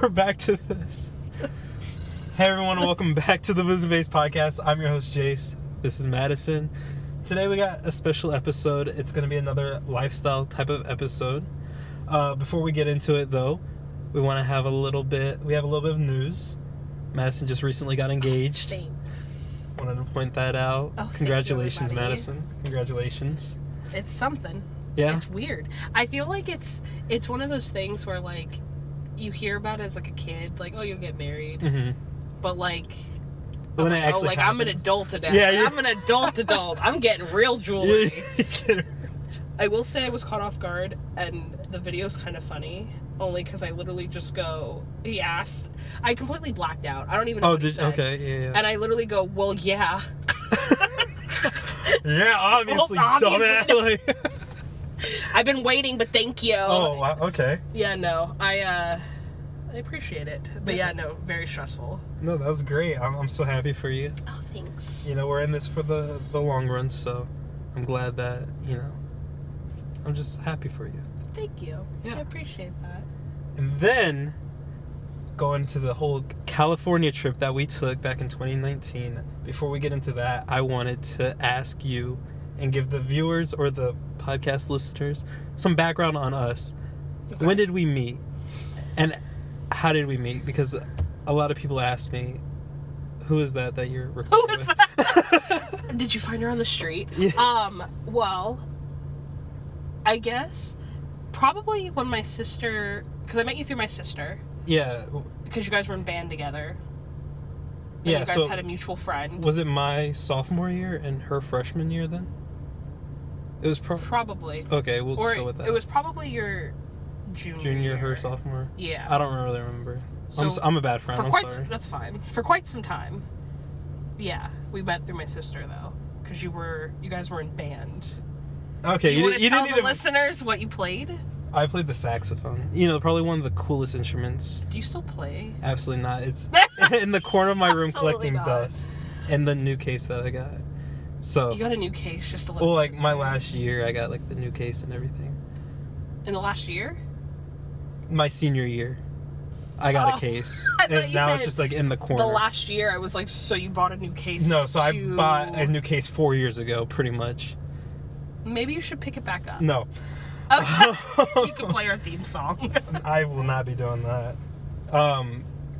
We're back to this. Hey everyone, welcome back to the boosnbays podcast. I'm your host Jace. This is Madison. Today we got a special episode. It's going to be another lifestyle type of episode. Before we get into it though, we have a little bit of news. Madison just recently got engaged. Thanks. Wanted to point that out. Oh, congratulations, thank you, Madison. Congratulations. It's something. Yeah. It's weird. I feel like it's one of those things where like you hear about it as like a kid, like, oh, you'll get married. Mm-hmm. But like when it actually happens. I'm an adult now. Yeah, like, I'm an adult. I'm getting real jewelry. Yeah, I will say I was caught off guard, and the video's kind of funny, only because I literally just go, he asked, I completely blacked out. I don't even know what he said. Okay, yeah. And I literally go, well, yeah. Yeah, obviously, dumbass. I've been waiting, but thank you. Oh, wow, okay. Yeah, no, I appreciate it. But yeah, no, very stressful. No, that was great. I'm so happy for you. Oh, thanks. You know, we're in this for the long run, so I'm glad that, I'm just happy for you. Thank you. Yeah. I appreciate that. And then, going to the whole California trip that we took back in 2019, before we get into that, I wanted to ask you and give the viewers or the podcast listeners some background on us. Okay. When did we meet? And how did we meet? Because a lot of people ask me, who is that you're recording with? That? Did you find her on the street? Yeah. Well, I guess probably when my sister, because I met you through my sister. Yeah. Because you guys were in band together. And yeah, you guys had a mutual friend. Was it my sophomore year and her freshman year then? It was probably. Okay, we'll just go with that. It was probably your junior year. Her sophomore? Yeah. I don't really remember. So I'm a bad friend, I'm sorry. That's fine. For quite some time. Yeah, we met through my sister though. Because you guys were in band. Okay, you didn't tell the listeners what you played? I played the saxophone. Probably one of the coolest instruments. Do you still play? Absolutely not. It's in the corner of my room collecting dust. In the new case that I got. So you got a new case just to let my last year I got like the new case and everything. In the last year? My senior year. I got a case. And now it's just like in the corner. The last year I was like, so you bought a new case? No, so I bought a new case 4 years ago, pretty much. Maybe you should pick it back up. No. You can play our theme song. I will not be doing that.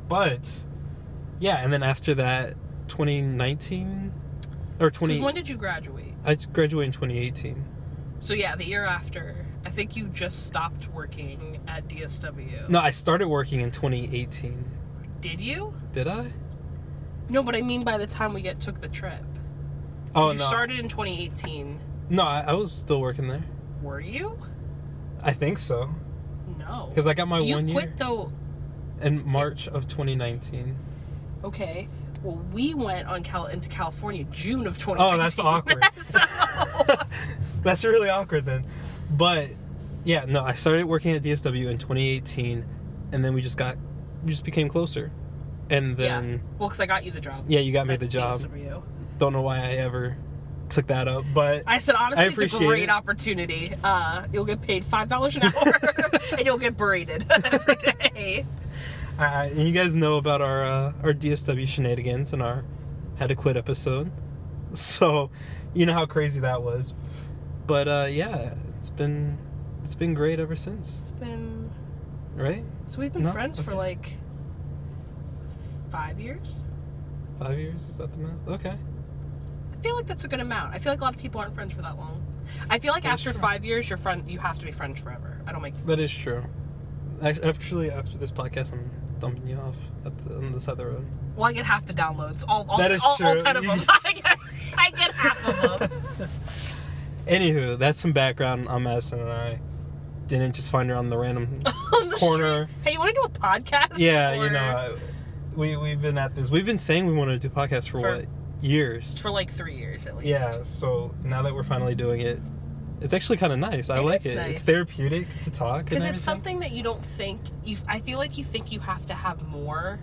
But yeah, and then after that, 2019 or 20. When did you graduate? I graduated in 2018. So yeah, the year after, I think you just stopped working at DSW. No, I started working in 2018. Did you? Did I? No, but I mean by the time we took the trip. Oh, you started in 2018. No, I was still working there. Were you? I think so. No. Because I got my 1 year. You quit though. In March of 2019. Okay. Well, we went into California June of 2019. Oh, that's awkward. That's really awkward then. But yeah, no, I started working at DSW in 2018, and then we just became closer. And then well, because I got you the job. Yeah, you got me the job. DSW. Don't know why I ever took that up, but I said honestly, it's a great opportunity. You'll get paid $5 an hour, and you'll get berated every day. You guys know about our DSW shenanigans in our Had to Quit episode, so you know how crazy that was. But yeah, it's been great ever since. It's been right. So we've been friends for like 5 years. 5 years, is that the math? Okay. I feel like that's a good amount. I feel like a lot of people aren't friends for that long. I feel like after 5 years, you have to be friends forever. I don't make that is true. Actually, after this podcast, I'm dumping you off on the side of the road. Well, I get half the downloads. All 10 of them. I get half of them. Anywho, that's some background on Madison and I. Didn't just find her on the random corner. Hey, you want to do a podcast? Yeah, we've been at this. We've been saying we wanted to do podcasts for what? Years. For like 3 years at least. Yeah, so now that we're finally doing it, it's actually kind of nice. I like it. Nice. It's therapeutic to talk. Because it's something that you don't think... I feel like you think you have to have more...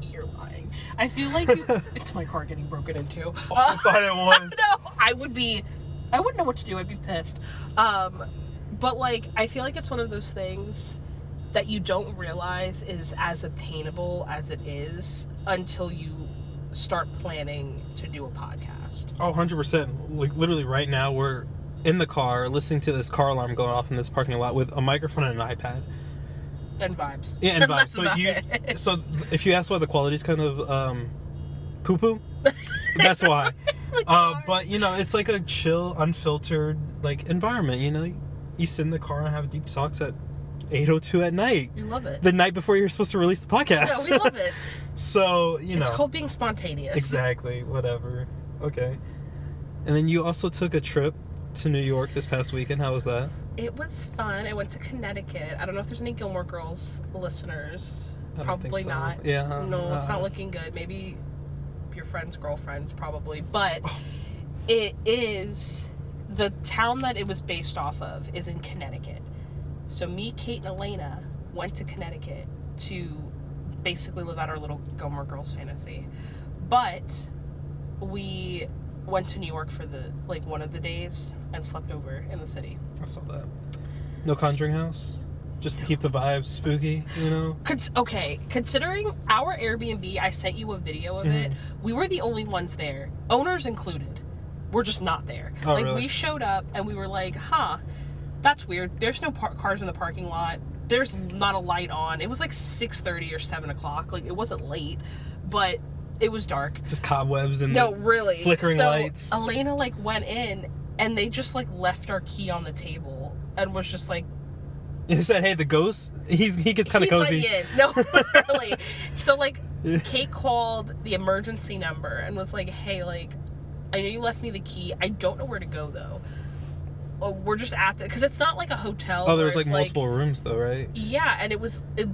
You're lying. I feel like you... It's my car getting broken into. I thought it was. No, I wouldn't know what to do. I'd be pissed. But, like, I feel like it's one of those things that you don't realize is as obtainable as it is until you start planning to do a podcast. Oh, 100%. Like, literally right now we're in the car listening to this car alarm going off in this parking lot with a microphone and an iPad. And vibes. Yeah, and vibes. So if you ask why the quality is kind of poo-poo, that's why. But, you know, it's like a chill, unfiltered, like, environment, you know? You sit in the car and have deep talks at 8:02 at night. You love it. The night before you're supposed to release the podcast. Yeah, we love it. So, you know. It's called being spontaneous. Exactly. Whatever. Okay. And then you also took a trip to New York this past weekend. How was that? It was fun. I went to Connecticut. I don't know if there's any Gilmore Girls listeners. Probably not. Yeah. No, it's not looking good. Maybe your friends' girlfriends, probably. But it is... The town that it was based off of is in Connecticut. So me, Kate, and Elena went to Connecticut to basically live out our little Gilmore Girls fantasy. But we went to New York for one of the days and slept over in the city. I saw that. No Conjuring House? Just to keep the vibes spooky, you know? Okay, considering our Airbnb, I sent you a video of it. We were the only ones there, owners included. We're just not there. Oh, really? We showed up and we were like, that's weird. There's no cars in the parking lot. There's not a light on. It was like 6:30 or 7 o'clock. Like, it wasn't late, but it was dark. Just cobwebs and really flickering lights. Elena, went in and they just, left our key on the table and was just like... He said, hey, the ghost, he gets kind of cozy. He's not in. No, literally. So, Kate called the emergency number and was like, hey, I know you left me the key. I don't know where to go, though. We're just at because it's not like a hotel. Oh, there's multiple rooms, though, right? Yeah, and it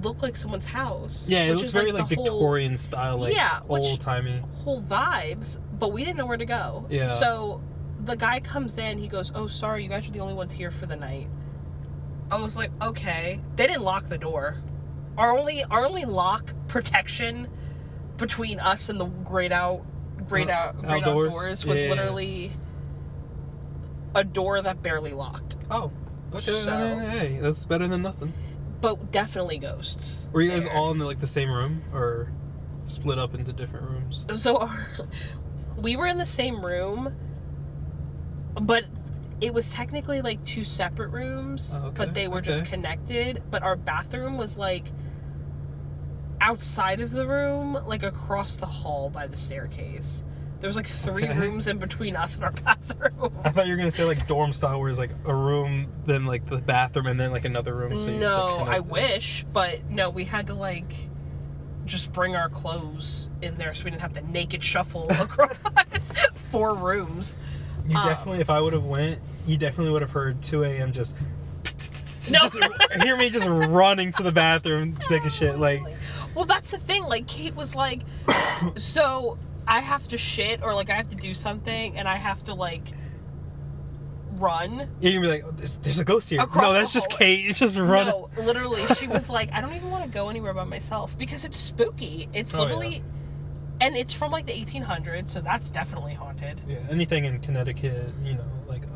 looked like someone's house. Yeah, it looks very Victorian style, old-timey. Whole vibes, but we didn't know where to go. Yeah. So the guy comes in, he goes, oh, sorry, you guys are the only ones here for the night. I was like, okay. They didn't lock the door. Our only lock protection between us and the great outdoors was literally a door that barely locked. Oh, okay. So, hey, that's better than nothing. But definitely ghosts. Were you guys all in the same room or split up into different rooms? So we were in the same room, but it was technically two separate rooms, but they were just connected. But our bathroom was outside of the room, across the hall by the staircase. There was 3 rooms in between us and our bathroom. I thought you were gonna say dorm style, where it's a room, then the bathroom, and then another room. So no, I wish, but no, we had to just bring our clothes in there so we didn't have to naked shuffle across 4 rooms. You definitely, if I would have went, you definitely would have heard 2 a.m. just hear me just running to the bathroom to take a shit. Well, that's the thing. Kate was like, so I have to shit or I have to do something and I have to run. You're gonna be like, oh, there's a ghost here. Across no, that's just Kate. It's just run. No, literally, she was like, I don't even want to go anywhere by myself because it's spooky. It's literally, and it's from the 1800s, so that's definitely haunted. Yeah, anything in Connecticut,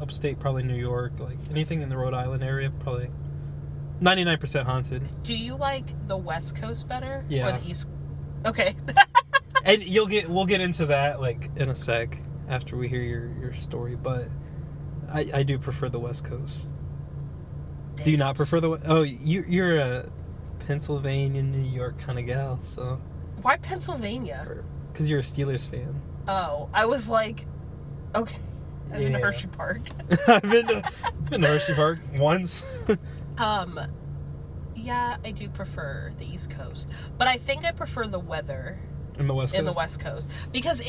upstate, probably New York, anything in the Rhode Island area, probably 99% haunted. Do you like the West Coast better? Yeah. Or the East? Okay. And we'll get into that in a sec after we hear your story, but I do prefer the West Coast. Damn. Do you not prefer you're a Pennsylvania, New York kind of gal, so. Why Pennsylvania? Because you're a Steelers fan. Oh, I was like, okay. I've been to Hershey Park. I've been to Hershey Park once. Yeah, I do prefer the East Coast, but I think I prefer the weather in the West Coast because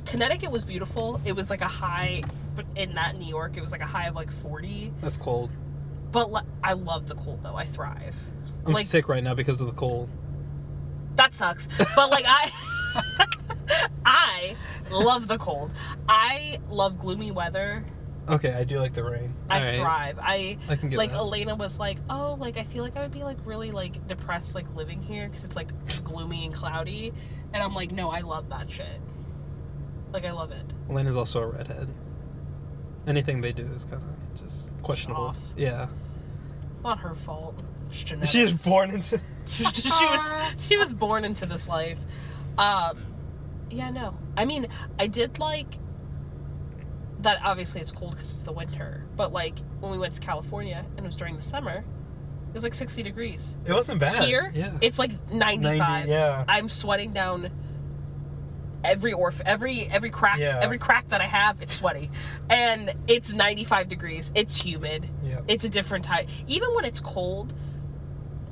Connecticut was beautiful. It was a high, but in New York, it was a high of 40. That's cold. But I love the cold though. I thrive. I'm sick right now because of the cold. That sucks. But I love the cold. I love gloomy weather. Okay, I do like the rain. I thrive. I can get that. Elena was like, oh, I feel like I would be really depressed living here because it's gloomy and cloudy, and I'm like, no, I love that shit. I love it. Elena's also a redhead. Anything they do is kind of just questionable. Off. Yeah. Not her fault. It's genetics. She was born into... she was born into this life. Yeah, no. I mean, I did like that. Obviously, it's cold because it's the winter. But like when we went to California and it was during the summer, it was like 60 degrees. It wasn't bad. Here, it's like 95. 90, yeah. I'm sweating down every crack, every crack that I have. It's sweaty, and it's 95 degrees. It's humid. Yeah. It's a different type. Even when it's cold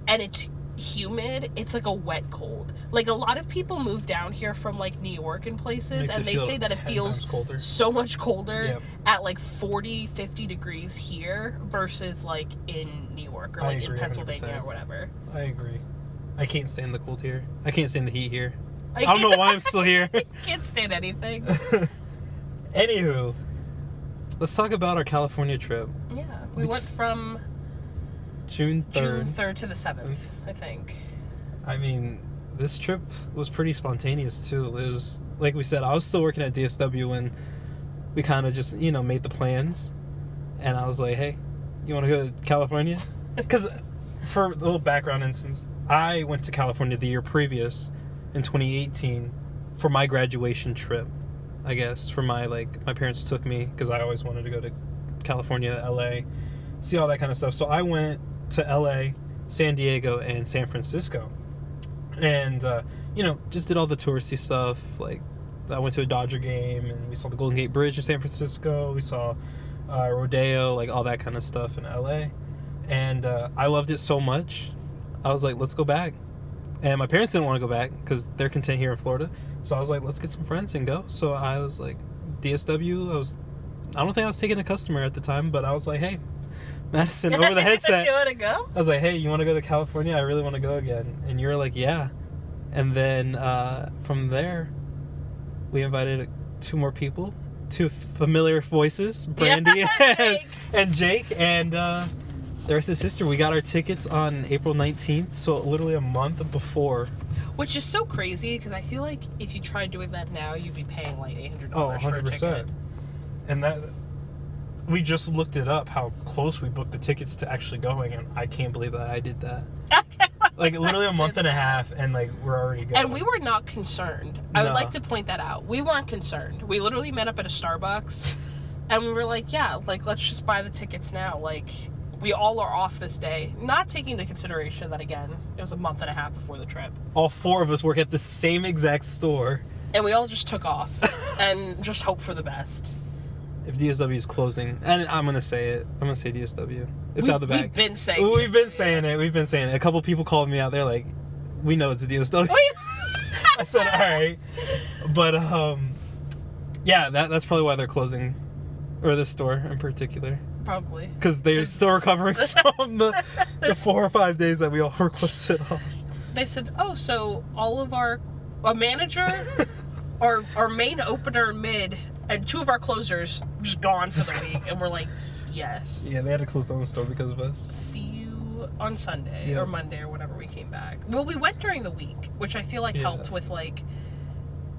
and it's humid, it's like a wet cold. Like a lot of people move down here from like New York and places, and they say that it feels so much colder at like 40, 50 degrees here versus like in New York or like in Pennsylvania 100%. Or whatever. I agree. I can't stand the cold here. I can't stand the heat here. I don't know why I'm still here. Can't stand anything. Anywho, let's talk about our California trip. Yeah, we went from June 3rd to the 7th, I think. I mean, this trip was pretty spontaneous, too. It was, like we said, I was still working at DSW when we kind of just, made the plans. And I was like, hey, you want to go to California? Because, for a little background instance, I went to California the year previous, in 2018, for my graduation trip, I guess. For my parents took me, because I always wanted to go to California, LA, see all that kind of stuff. So I went to LA, San Diego, and San Francisco. And, just did all the touristy stuff. Like, I went to a Dodger game, and we saw the Golden Gate Bridge in San Francisco. We saw Rodeo, like, all that kind of stuff in LA. And I loved it so much. I was like, let's go back. And my parents didn't want to go back because they're content here in Florida. So I was like, let's get some friends and go. So I was like, DSW, I don't think I was taking a customer at the time, but I was like, hey, Madison, over the headset. You want to go? I was like, hey, you want to go to California? I really want to go again. And you were like, yeah. And then from there, we invited 2 more people, 2 familiar voices, Brandy and Jake. And the rest is history. We got our tickets on April 19th, so literally a month before. Which is so crazy, because I feel like if you tried doing that now, you'd be paying like $800 for a ticket. And that... We just looked it up, how close we booked the tickets to actually going, and I can't believe that I did that. Like, literally a month and a half, and, like, we're already going. And we were not concerned. I would like to point that out. We weren't concerned. We literally met up at a Starbucks, and we were like, yeah, like, let's just buy the tickets now. Like, we all are off this day. Not taking into consideration that, again, it was a month and a half before the trip. All 4 of us work at the same exact store. And we all just took off, and just hope for the best. If DSW is closing, and I'm going to say it. I'm going to say DSW. It's out the back. We've been saying it. We've been saying it. A couple people called me out. They're like, we know it's DSW. I said, all right. But, yeah, that's probably why they're closing. Or this store in particular. Probably. Because they're still recovering from the 4 or 5 days that we all requested off. They said, oh, so all of our manager... Our main opener mid and 2 of our closers just gone for the week, and we're like, yes. Yeah, they had to close down the store because of us. See you on Sunday or Monday or whenever we came back. Well, we went during the week, which I feel like helped with like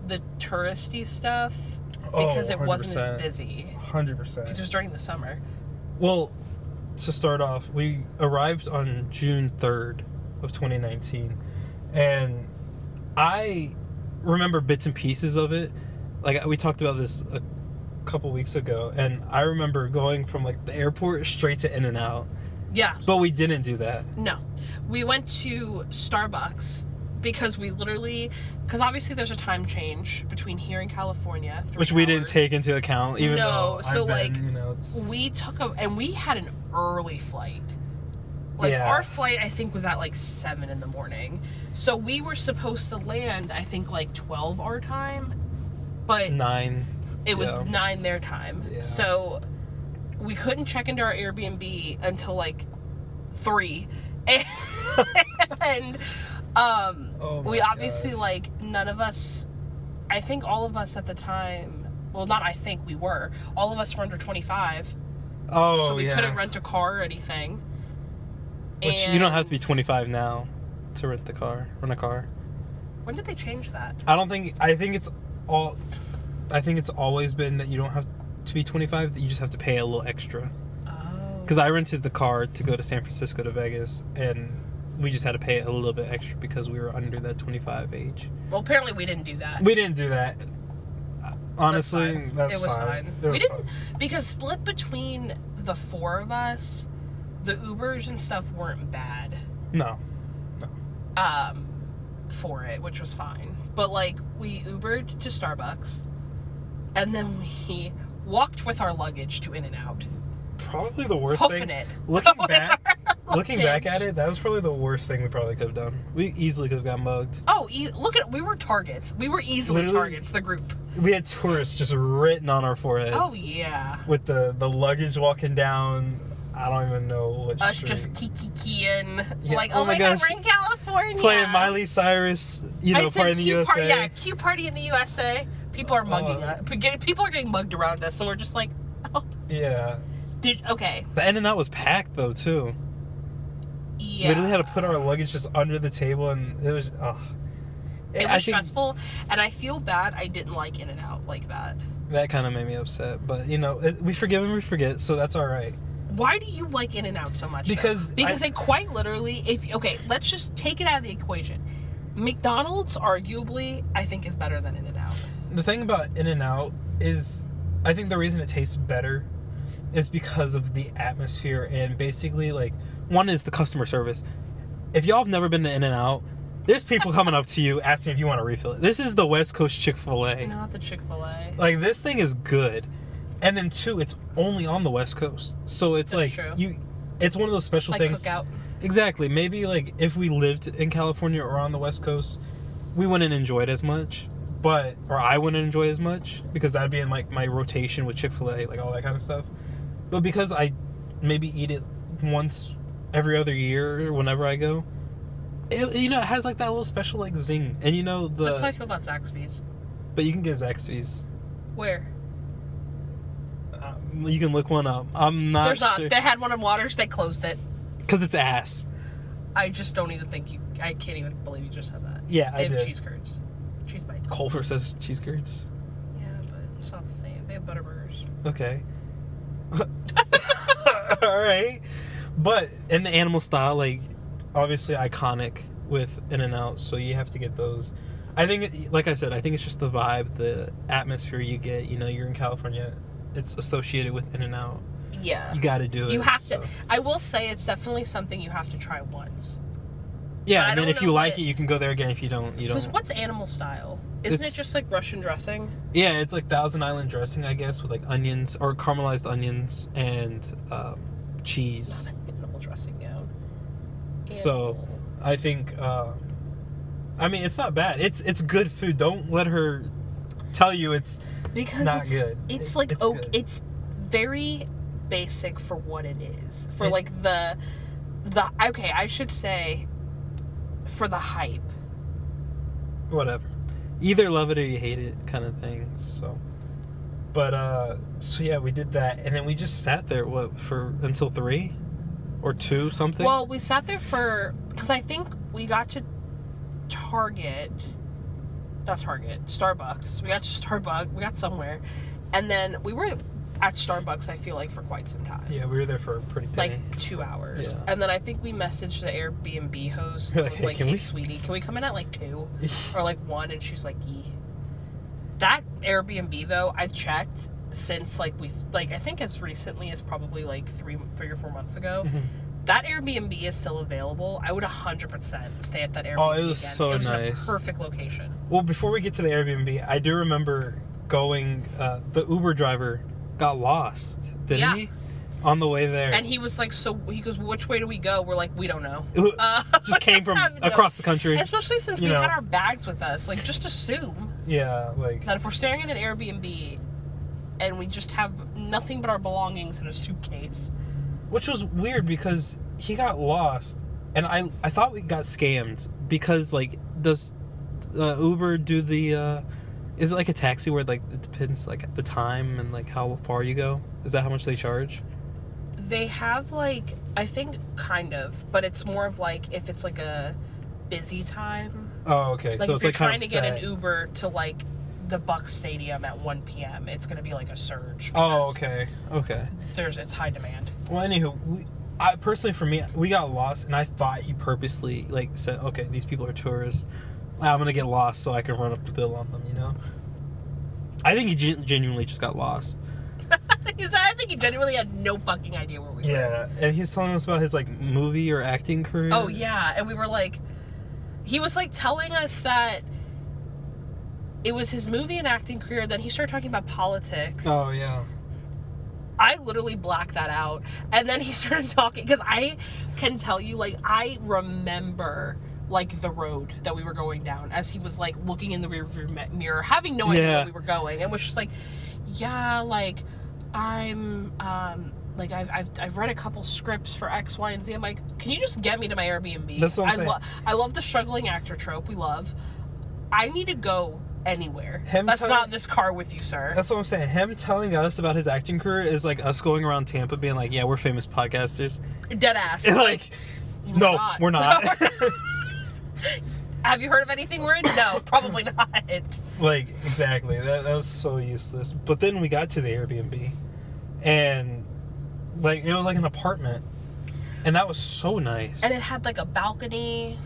the touristy stuff because it wasn't as busy. 100%. Because it was during the summer. Well, to start off, we arrived on June 3rd of 2019, and I remember bits and pieces of it. Like, we talked about this a couple weeks ago, and I remember going from like the airport straight to In-N-Out. Yeah. But we didn't do that. No. We went to Starbucks because because obviously there's a time change between here and California. Which we didn't take into account, even though and we had an early flight. Like, our flight, I think, was at, like, 7 in the morning. So we were supposed to land, I think, like, 12 our time. But 9. It was 9 their time. Yeah. So we couldn't check into our Airbnb until, like, 3. And we obviously, like, none of us... I think all of us at the time... Well, not I think, we were. All of us were under 25. Oh, so we couldn't rent a car or anything. Which you don't have to be 25 now to rent a car. When did they change that? I think it's always been that you don't have to be 25, that you just have to pay a little extra. Oh. Because I rented the car to go to San Francisco to Vegas, and we just had to pay a little bit extra because we were under that 25 age. Well, apparently we didn't do that. We didn't do that. Honestly, it was fine. We didn't, fine. Because split between the four of us, the Ubers and stuff weren't bad. No. For it, which was fine. But, like, we Ubered to Starbucks, and then we walked with our luggage to In-N-Out. Probably the worst Hoofing thing. it. Looking back at it, that was probably the worst thing we probably could have done. We easily could have got mugged. Oh, we were targets. We were easily Literally, targets, the group. We had tourists just written on our foreheads. Oh, yeah. With the luggage walking down, I don't even know what Us street. just kiki-kiing. Yeah. Like, oh my God, we're in California. Playing Miley Cyrus, party in the USA. Yeah, cute party in the USA. People are mugging us. People are getting mugged around us, so we're just like, oh. Yeah. Okay. The In-N-Out was packed, though, too. Yeah. Literally had to put our luggage just under the table, and it was, It was stressful, and I feel bad I didn't like In-N-Out like that. That kind of made me upset, but, we forgive and we forget, so that's all right. Why do you like In-N-Out so much? Because it quite literally, let's just take it out of the equation. McDonald's, arguably, I think is better than In-N-Out. The thing about In-N-Out is, I think the reason it tastes better is because of the atmosphere, and basically, like, one is the customer service. If y'all have never been to In-N-Out, there's people coming up to you asking if you want to refill it. This is the West Coast Chick-fil-A. Not the Chick-fil-A. Like, this thing is good. And then, two, it's only on the West Coast. So it's That's like, true. it's one of those special things. Cookout. Exactly. Maybe, like, if we lived in California or on the West Coast, we wouldn't enjoy it as much. Or I wouldn't enjoy it as much, because that'd be in, like, my rotation with Chick-fil-A, like, all that kind of stuff. But because I maybe eat it once every other year or whenever I go, it has, like, that little special, like, zing. And, That's how I feel about Zaxby's. But you can get Zaxby's. Where? You can look one up. I'm not sure. There's not. They had one in Waters. They closed it. Because it's ass. I just don't even think I can't even believe you just said that. Yeah, They I did. have cheese curds. Cheese bites. Culver says cheese curds. Yeah, but it's not the same. They have Butterburgers. Okay. Alright. But in the animal style, like, obviously iconic with In-N-Out, so you have to get those. I think, like I said, I think it's just the vibe, the atmosphere you get. You're in California. It's associated with In-N-Out. Yeah. You got to do it. You have to. I will say it's definitely something you have to try once. Yeah, and then if you like it, you can go there again. If you don't, you don't. Because what's animal style? Isn't it just like Russian dressing? Yeah, it's like Thousand Island dressing, I guess, with like onions or caramelized onions and cheese. Not animal dressing, yeah. So, I think, it's not bad. It's good food. Don't let her tell you it's not good. It's good. It's very basic for what it is. For like the okay, I should say for the hype. Whatever. Either love it or you hate it kind of thing. So yeah, we did that, and then we just sat there until 3 or 2 something. Well, we sat there because I think we got to Starbucks. We got to Starbucks. We got somewhere, and then we were at Starbucks, I feel like, for quite some time. Yeah, we were there for a pretty penny. Like 2 hours. Yeah. And then I think we messaged the Airbnb host and was like, hey, sweetie, can we come in at like 2 or like 1? And she's like, That Airbnb, though, I've checked since I think as recently as probably like 3 or 4 months ago. Mm-hmm. That Airbnb is still available. I would 100% stay at that Airbnb. Oh, it was again. so nice. It was a perfect location. Well, before we get to the Airbnb, I do remember going, the Uber driver got lost, didn't he? On the way there. And he was like, he goes, which way do we go? We're like, we don't know. Just came from across the country. Especially since we had our bags with us. Like, just assume. Yeah, like. That if we're staying in an Airbnb and we just have nothing but our belongings in a suitcase. Which was weird because he got lost. And I thought we got scammed because, like, does Uber do the, is it like a taxi where, like, it depends, like, the time and, like, how far you go? Is that how much they charge? They have, like, I think kind of, but it's more of, like, if it's, like, a busy time. Oh, okay. Like, so if it's, you're like, kind trying of to get an Uber to, like, the Bucks Stadium at 1 p.m. It's going to be like a surge. Oh, because okay. It's high demand. Well, anywho, personally, for me, we got lost, and I thought he purposely, like, said, okay, these people are tourists. I'm going to get lost so I can run up the bill on them, you know? I think he genuinely just got lost. I think he genuinely had no fucking idea where we were. Yeah, and he was telling us about his, like, movie or acting career. Oh, yeah, and we were like... He was, like, telling us that it was his movie and acting career, then he started talking about politics. Oh, yeah. I literally blacked that out. And then he started talking, because I can tell you, like, I remember, like, the road that we were going down as he was, like, looking in the rearview mirror, having no idea where we were going. And was just like, yeah, like, I'm, like, I've read a couple scripts for X, Y, and Z. I'm like, can you just get me to my Airbnb? That's what I'm saying. I love the struggling actor trope. We love. I need to go anywhere. That's not in this car with you, sir. That's what I'm saying. Him telling us about his acting career is like us going around Tampa being like, yeah, we're famous podcasters. Dead ass. And like, no, we're not. Have you heard of anything we're in? No, probably not. Like, exactly. That was so useless. But then we got to the Airbnb, and like, it was like an apartment, and that was so nice. And it had like a balcony.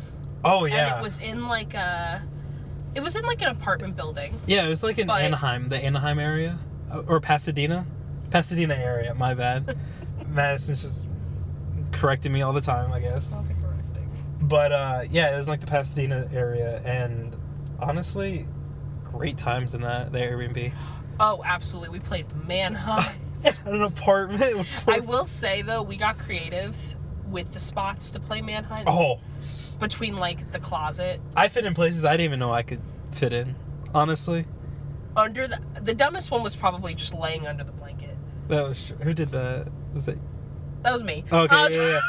Oh, yeah. And it was in like an apartment building. Yeah, it was like in Anaheim, the Anaheim area. Or Pasadena. Pasadena area, my bad. Madison's just correcting me all the time, I guess. I'll be correcting. But, yeah, it was like the Pasadena area, and honestly, great times in the Airbnb. Oh, absolutely. We played Manhunt. An apartment. I will say, though, we got creative with the spots to play Manhunt. Oh. Between, like, the closet. I fit in places I didn't even know I could fit in, honestly. Under the dumbest one was probably just laying under the blanket. That was... Who did that? Was it... That was me. Okay, yeah.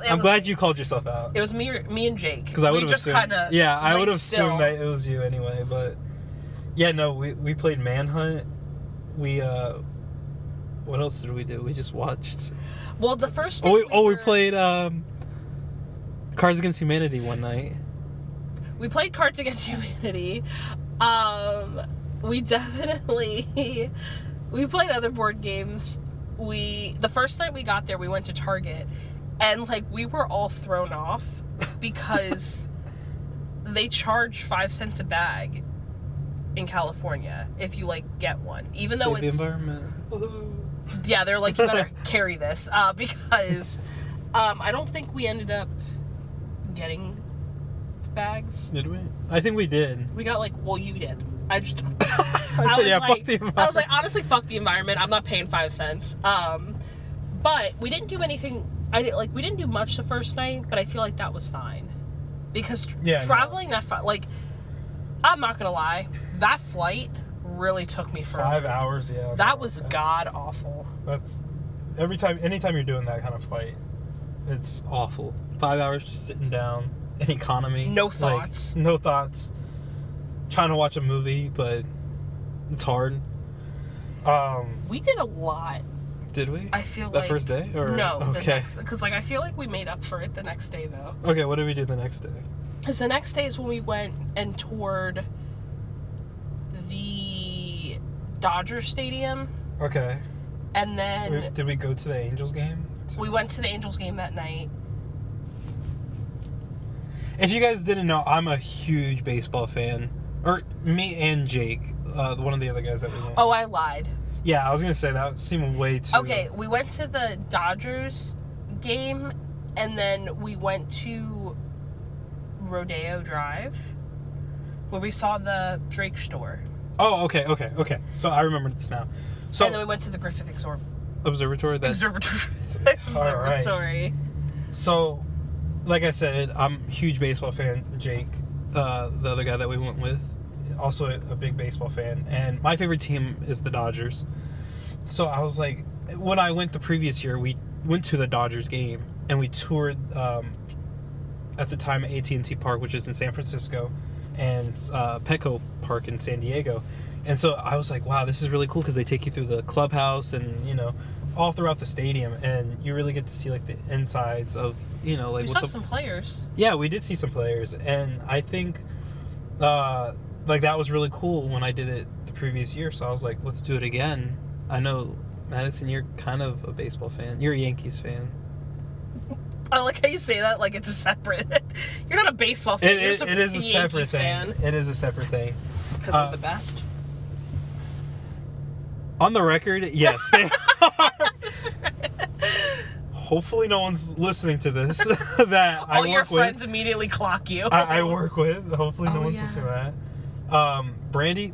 I'm glad me. You called yourself out. It was me and Jake. Because I would have assumed... Yeah, I would have assumed that it was you anyway, but... Yeah, no, we played Manhunt. We, what else did we do? We just watched... Well, the first thing we played, Cards Against Humanity one night. We played Cards Against Humanity. We definitely... We played other board games. The first night we got there, we went to Target, and, like, we were all thrown off because they charge 5 cents a bag in California if you, like, get one. Even though it's... the environment. Yeah, they're like, you better carry this, because I don't think we ended up getting the bags. Did we? I think we did. We got, like, well, you did. I just... fuck the environment. I was like, honestly, fuck the environment. I'm not paying 5 cents. But we didn't do anything... we didn't do much the first night, but I feel like that was fine. Because traveling that far... Like, I'm not gonna lie. That flight really took me for 5 hours, yeah. That was god-awful. That's... Anytime you're doing that kind of flight, it's awful. 5 hours just sitting down, in economy. No thoughts. No thoughts. Trying to watch a movie, but it's hard. We did a lot. Did we? I feel that first day? Or? No. Okay. Because, like, I feel like we made up for it the next day, though. Okay, what did we do the next day? Because the next day is when we went and toured the Dodgers Stadium. Okay. And then... Did we go to the Angels game? We went to the Angels game that night. If you guys didn't know, I'm a huge baseball fan. Or me and Jake, one of the other guys that we went. Oh, I lied. Yeah, I was going to say that seemed way too... Okay, we went to the Dodgers game, and then we went to Rodeo Drive, where we saw the Drake store. Oh, okay. So I remember this now. So, and then we went to the Griffith Observatory. Observatory. All right. So, like I said, I'm a huge baseball fan. Jake, the other guy that we went with, also a big baseball fan. And my favorite team is the Dodgers. So I was like, when I went the previous year, we went to the Dodgers game, and we toured, at the time, AT&T Park, which is in San Francisco, and Petco Park in San Diego. And so I was like, wow, this is really cool, because they take you through the clubhouse and, you know, all throughout the stadium, and you really get to see, like, the insides of, you know, like... We saw some players. Yeah, we did see some players, and I think like, that was really cool when I did it the previous year. So I was like, let's do it again. I know, Madison, you're kind of a baseball fan. You're a Yankees fan. I like how you say that like it's a separate. You're not a baseball fan. It is a separate thing. Fan. It is a separate thing. Because we're the best. On the record, yes, they are. Hopefully no one's listening to this that I work with. All your friends immediately clock you. I work with. Hopefully no one's yeah. listening to that. Brandy,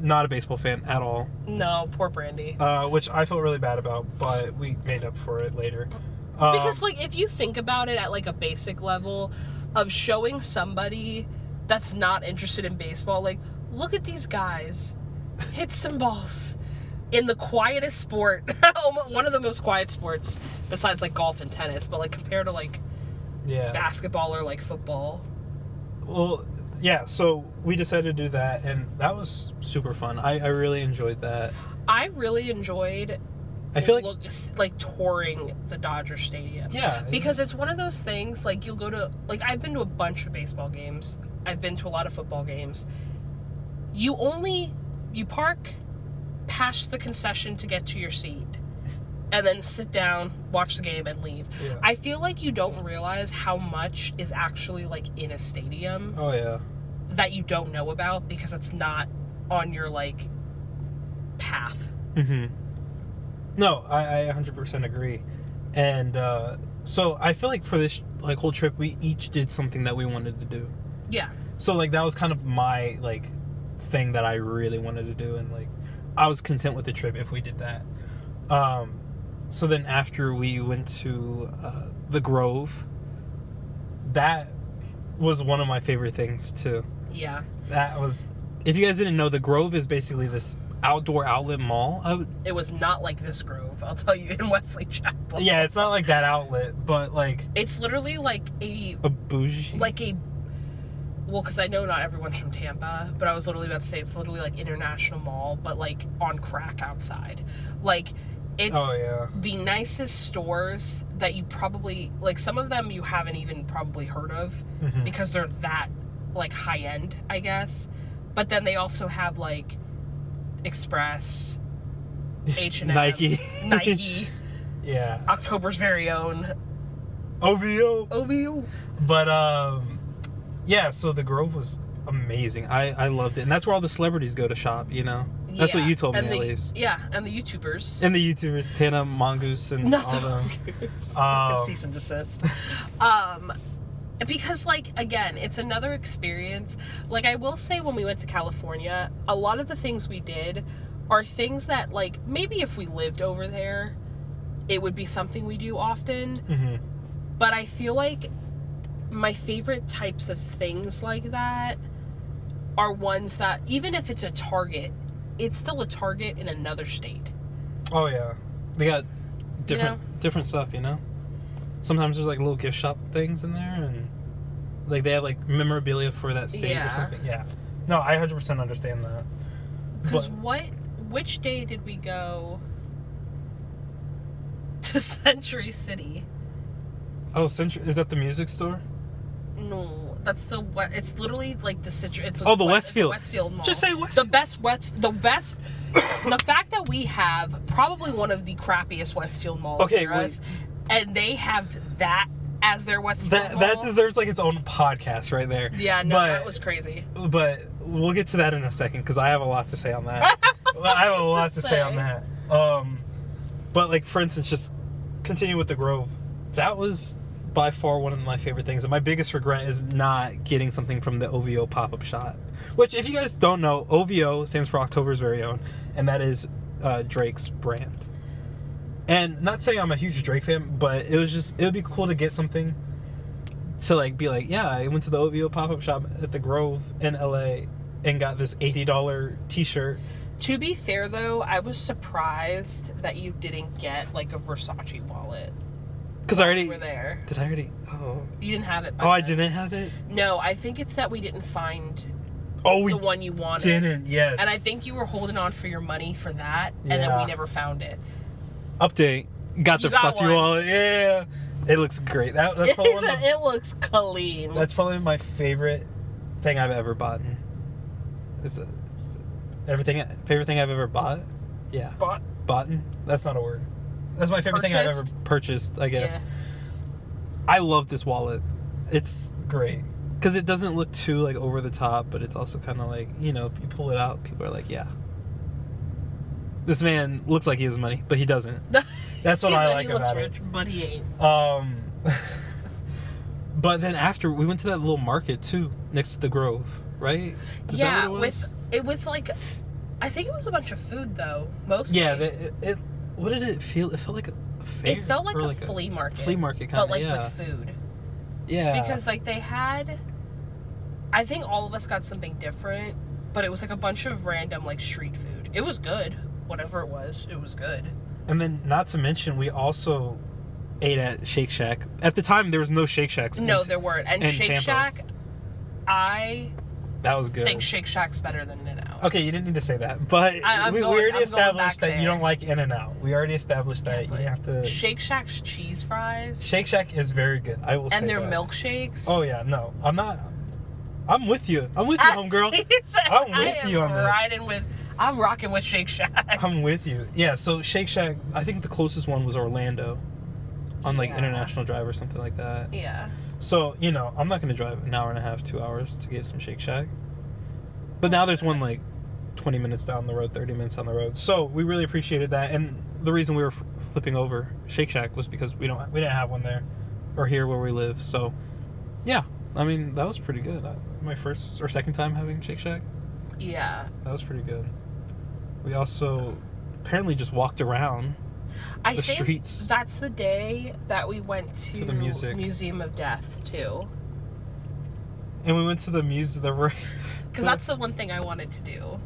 not a baseball fan at all. No, poor Brandy. Which I felt really bad about, but we made up for it later. Because, like, if you think about it at, like, a basic level of showing somebody that's not interested in baseball, like, look at these guys hit some balls in the quietest sport, one of the most quiet sports besides, like, golf and tennis, but, like, compared to, like, basketball or, like, football. Well, yeah, so we decided to do that, and that was super fun. I really enjoyed that. I really enjoyed... I feel like touring the Dodger Stadium. Yeah. Because it's one of those things, like, you'll go to, like, I've been to a bunch of baseball games. I've been to a lot of football games. You park past the concession to get to your seat. And then sit down, watch the game, and leave. Yeah. I feel like you don't realize how much is actually, like, in a stadium. Oh, yeah. That you don't know about because it's not on your, like, path. Mm-hmm. No, I 100% agree. And so I feel like for this like whole trip, we each did something that we wanted to do. Yeah. So like that was kind of my like thing that I really wanted to do, and like I was content with the trip if we did that. So then after we went to the Grove, that was one of my favorite things too. Yeah. That was, if you guys didn't know, the Grove is basically this outdoor outlet mall. It was not like this Grove, I'll tell you, in Wesley Chapel. Yeah, it's not like that outlet, but like... It's literally like a bougie... Like a... Well, because I know not everyone's from Tampa, but I was literally about to say it's literally like International Mall, but like on crack outside. Like, it's the nicest stores that you probably... Like, some of them you haven't even probably heard of because they're that, like, high-end, I guess. But then they also have, like... Express, H&M, Nike, yeah, October's very own, OVO. But yeah. So the Grove was amazing. I loved it, and that's where all the celebrities go to shop. You know, that's what you told me at least. Yeah, and the YouTubers, Tana Mongoose, and all them. Cease and desist. Because, like, again, it's another experience. Like, I will say when we went to California, a lot of the things we did are things that, like, maybe if we lived over there, it would be something we do often. Mm-hmm. But I feel like my favorite types of things like that are ones that, even if it's a Target, it's still a Target in another state. Oh, yeah. They got different stuff, you know? Sometimes there's like little gift shop things in there, and like they have like memorabilia for that state or something. Yeah. No, I 100% understand that. Because which day did we go to Century City? Oh, is that the music store? No, that's it's literally like the Century. It's the Westfield. The Westfield Mall. Just say Westfield. The best. The fact that we have probably one of the crappiest Westfield malls near us. And they have that as their Westfield Mall. That deserves like its own podcast right there. Yeah, no, that was crazy. But we'll get to that in a second because I have a lot to say on that. I have a lot to say on that. But like, for instance, just continue with the Grove. That was by far one of my favorite things. And my biggest regret is not getting something from the OVO pop-up shop. Which, if you guys don't know, OVO stands for October's Very Own. And that is Drake's brand. And not saying I'm a huge Drake fan, but it would be cool to get something to like be like, yeah, I went to the OVO pop-up shop at the Grove in LA and got this $80 t-shirt. To be fair though, I was surprised that you didn't get like a Versace wallet. Because I already were there. Did I already? Oh. You didn't have it. I didn't have it? No, I think it's that we didn't find the one you wanted. Didn't, yes. And I think you were holding on for your money for that, and then we never found it. Update. Got the Versace wallet. Yeah. It looks great. That's probably it looks clean. That's probably my favorite thing I've ever bought. Is it favorite thing I've ever bought? Yeah. Boughten? That's not a word. That's my favorite thing I've ever purchased, I guess. Yeah. I love this wallet. It's great. Because it doesn't look too, like, over the top, but it's also kind of like, you know, you pull it out, people are like, yeah. This man looks like he has money, but he doesn't. That's what I like about it. He looks rich, but he ain't. But then after, we went to that little market, too, next to the Grove, right? Is that what it was? It was like, I think it was a bunch of food, though, mostly. Yeah, what did it feel? It felt like a fair. It felt like a like flea market. Flea market, kind of, but like with food. Yeah. Because like they had, I think all of us got something different, but it was like a bunch of random like street food. It was good. Whatever it was good. And then, not to mention, we also ate at Shake Shack. At the time, there was no Shake Shacks. No, there weren't. And Shake Tampa. Shack, that was good. I think Shake Shack's better than In-N-Out. Okay, you didn't need to say that, but we already established that you don't like In-N-Out. We already established that. You have to. Shake Shack's cheese fries. Shake Shack is very good. I will say that. And their milkshakes. Oh yeah, no, I'm not. I'm with you. I'm with you, homegirl. I'm with you on this. I'm rocking with Shake Shack. I'm with you. Yeah, so Shake Shack, I think the closest one was Orlando on like International Drive or something like that. Yeah. So, you know, I'm not going to drive an hour and a half, 2 hours to get some Shake Shack. But now there's one like 20 minutes down the road, 30 minutes down the road. So we really appreciated that. And the reason we were flipping over Shake Shack was because we didn't have one there or here where we live. So, yeah. I mean, that was pretty good. My first or second time having Shake Shack. Yeah. That was pretty good. We also apparently just walked around the streets. That's the day that we went to the Museum of Death, too. And we went to the museum. Because that's the one thing I wanted to do.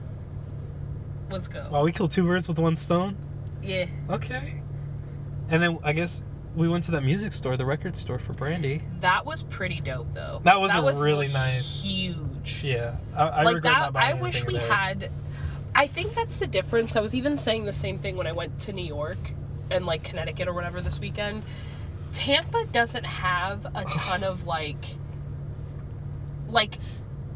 Was go. Wow, we killed two birds with one stone? Yeah. Okay. And then I guess we went to that music store, the record store for Brandy. That was pretty dope, though. That was really nice. Huge. Yeah. I regret not buying anything wish we there. had... I think that's the difference. I was even saying the same thing when I went to New York and, like, Connecticut or whatever this weekend. Tampa doesn't have a ton of, like,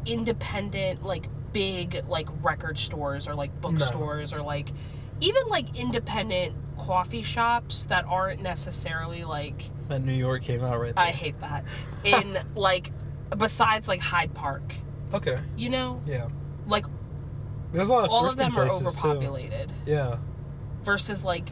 independent, like, big, like, record stores or, like, bookstores or, like, even, like, independent coffee shops that aren't necessarily, like... That New York came out right there. I hate that. In, like, besides, like, Hyde Park. Okay. You know? Yeah. Like... There's a lot of all of them are places overpopulated. Too. Yeah. Versus, like,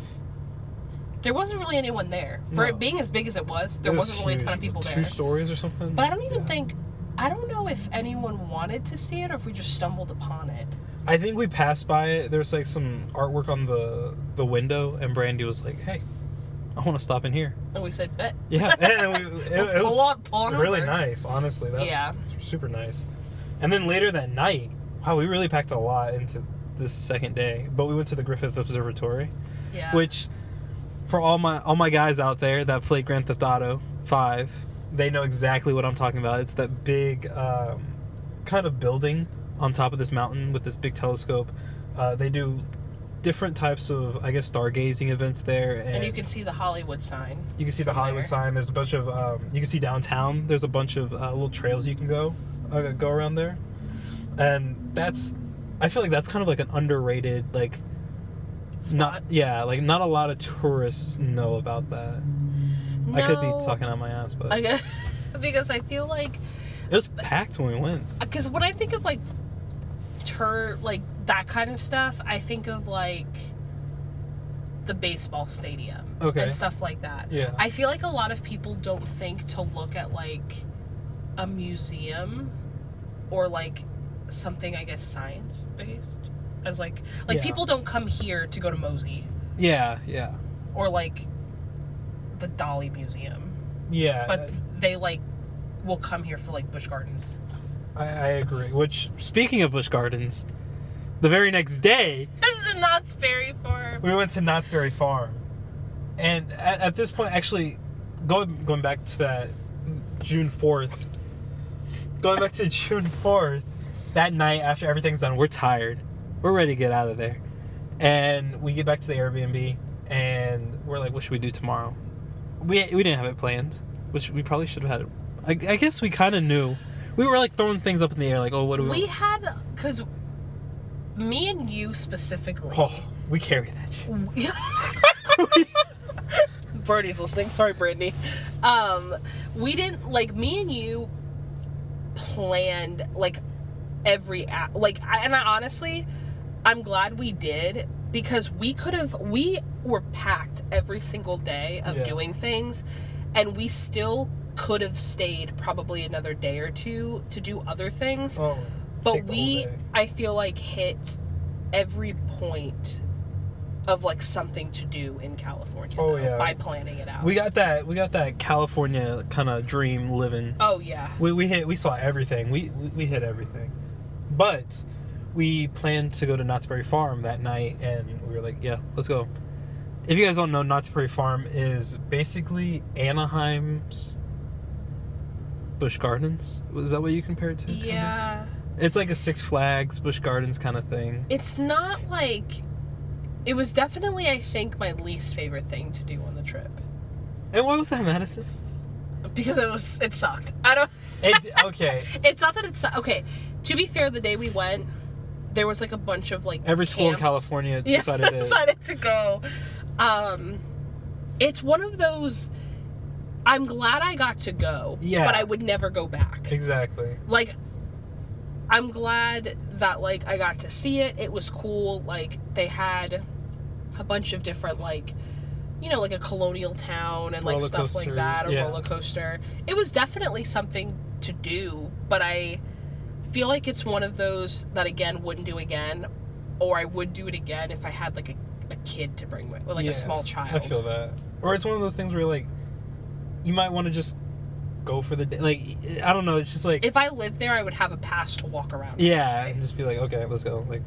there wasn't really anyone there. For it being as big as it was, there wasn't really a ton of people there. 2 stories or something? But I don't even think... I don't know if anyone wanted to see it or if we just stumbled upon it. I think we passed by it. There's, like, some artwork on the window, and Brandy was like, hey, I want to stop in here. And we said, bet. Yeah. And it was really nice, honestly. Yeah. Super nice. And then later that night... Wow, we really packed a lot into this second day. But we went to the Griffith Observatory. Yeah. Which, for all my guys out there that played Grand Theft Auto 5, they know exactly what I'm talking about. It's that big kind of building on top of this mountain with this big telescope. They do different types of, I guess, stargazing events there. And you can see the Hollywood sign. You can see the Hollywood sign. There's a bunch of... you can see downtown. There's a bunch of little trails you can go around there. And I feel like that's kind of like an underrated, like, spot. Not a lot of tourists know about that. No, I could be talking out my ass, but because I feel like it was packed when we went. Because when I think of like that kind of stuff, I think of like the baseball stadium and stuff like that. Yeah, I feel like a lot of people don't think to look at like a museum or like something, I guess, science based as like people don't come here to go to Mosey. Yeah. Or like the Dolly Museum. Yeah. But they like will come here for like Busch Gardens. I agree. Which, speaking of Busch Gardens, the very next day This is the Knott's Berry Farm. We went to Knott's Berry Farm. And at this point, actually, going back to that June 4th, that night after everything's done, we're tired. We're ready to get out of there. And we get back to the Airbnb, and we're like, what should we do tomorrow? We didn't have it planned, which we probably should have had it. I guess we kind of knew. We were like throwing things up in the air, like, oh, what do we had, because me and you specifically. Oh, we carry that shit. Birdie's listening. Sorry, Brittany. We didn't, like, me and you planned, like, every and I honestly, I'm glad we did, because we were packed every single day of doing things, and we still could have stayed probably another day or two to do other things. But I feel like, hit every point of, like, something to do in California by planning it out. We got that California kind of dream living. Oh yeah. We saw everything. We hit everything. But we planned to go to Knott's Berry Farm that night, and we were like, yeah, let's go. If you guys don't know, Knott's Berry Farm is basically Anaheim's Busch Gardens. Was that what you compared it to? Yeah. It's like a Six Flags, Busch Gardens kind of thing. It's not like... It was definitely, I think, my least favorite thing to do on the trip. And why was that, Madison? Because it sucked. Okay. It's not that it sucked. Okay, to be fair, the day we went, there was, like, a bunch of, like, every school camps. in California decided to go. It's one of those... I'm glad I got to go, but I would never go back. Exactly. Like, I'm glad that, like, I got to see it. It was cool. Like, they had a bunch of different, like, you know, like a colonial town and, like, stuff like that, a roller coaster. It was definitely something to do, but I feel like it's one of those that, again, wouldn't do again, or I would do it again if I had, like, a kid to bring with, or, like, a small child. I feel that. Or it's one of those things where, like, you might want to just go for the day. Like, I don't know, it's just like... If I lived there, I would have a pass to walk around. Yeah, and just be like, okay, let's go. Like,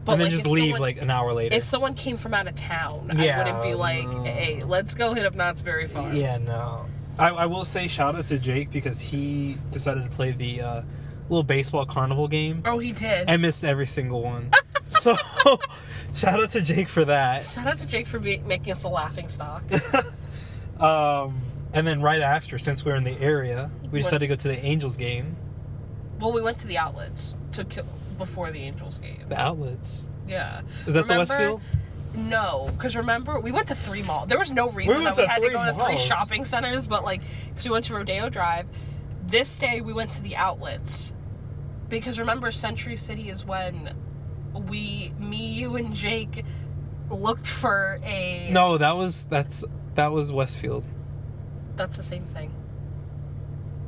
but, and then like, just leave, like, an hour later. If someone came from out of town, I wouldn't be like, hey, let's go hit up Knott's Berry Farm. Yeah, no. I will say shout out to Jake, because he decided to play the little baseball carnival game. Oh, he did. I missed every single one. So, shout out to Jake for that. Shout out to Jake for making us a laughing stock. And then right after, since we were in the area, we decided to go to the Angels game. Well, we went to the Outlets before the Angels game. The Outlets? Yeah. Is that the Westfield? No, because remember, we went to 3 malls. There was no reason that we had to go to 3 shopping centers, but, like, because we went to Rodeo Drive. This day, we went to the Outlets. Because remember, Century City is when me, you, and Jake looked for a... No, that was Westfield. That's the same thing.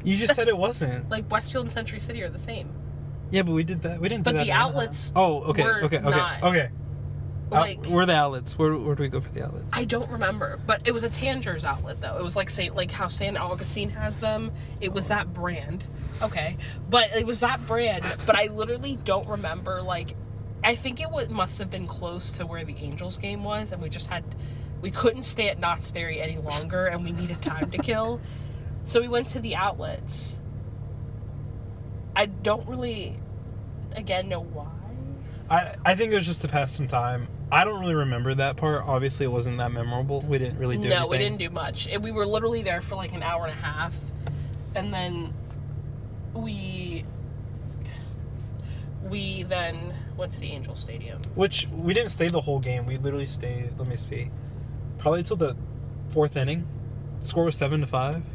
You just said it wasn't. Like, Westfield and Century City are the same. Yeah, but we did that. We didn't do that. But the Outlets. Oh, okay, okay. Like, where are the Outlets? Where do we go for the Outlets? I don't remember, but it was a Tanger's outlet though. It was like how St. Augustine has them. It was that brand. Okay, but it was that brand. But I literally don't remember. Like, I think it must have been close to where the Angels game was, and we couldn't stay at Knott's Berry any longer, and we needed time to kill. So we went to the Outlets. I don't really, again, know why. I think it was just to pass some time. I don't really remember that part. Obviously, it wasn't that memorable. We didn't really do anything. No, we didn't do much. We were literally there for like an hour and a half. And then we then went to the Angel Stadium. Which, we didn't stay the whole game. We literally stayed, let me see, probably till the 4th inning. The score was 7-5.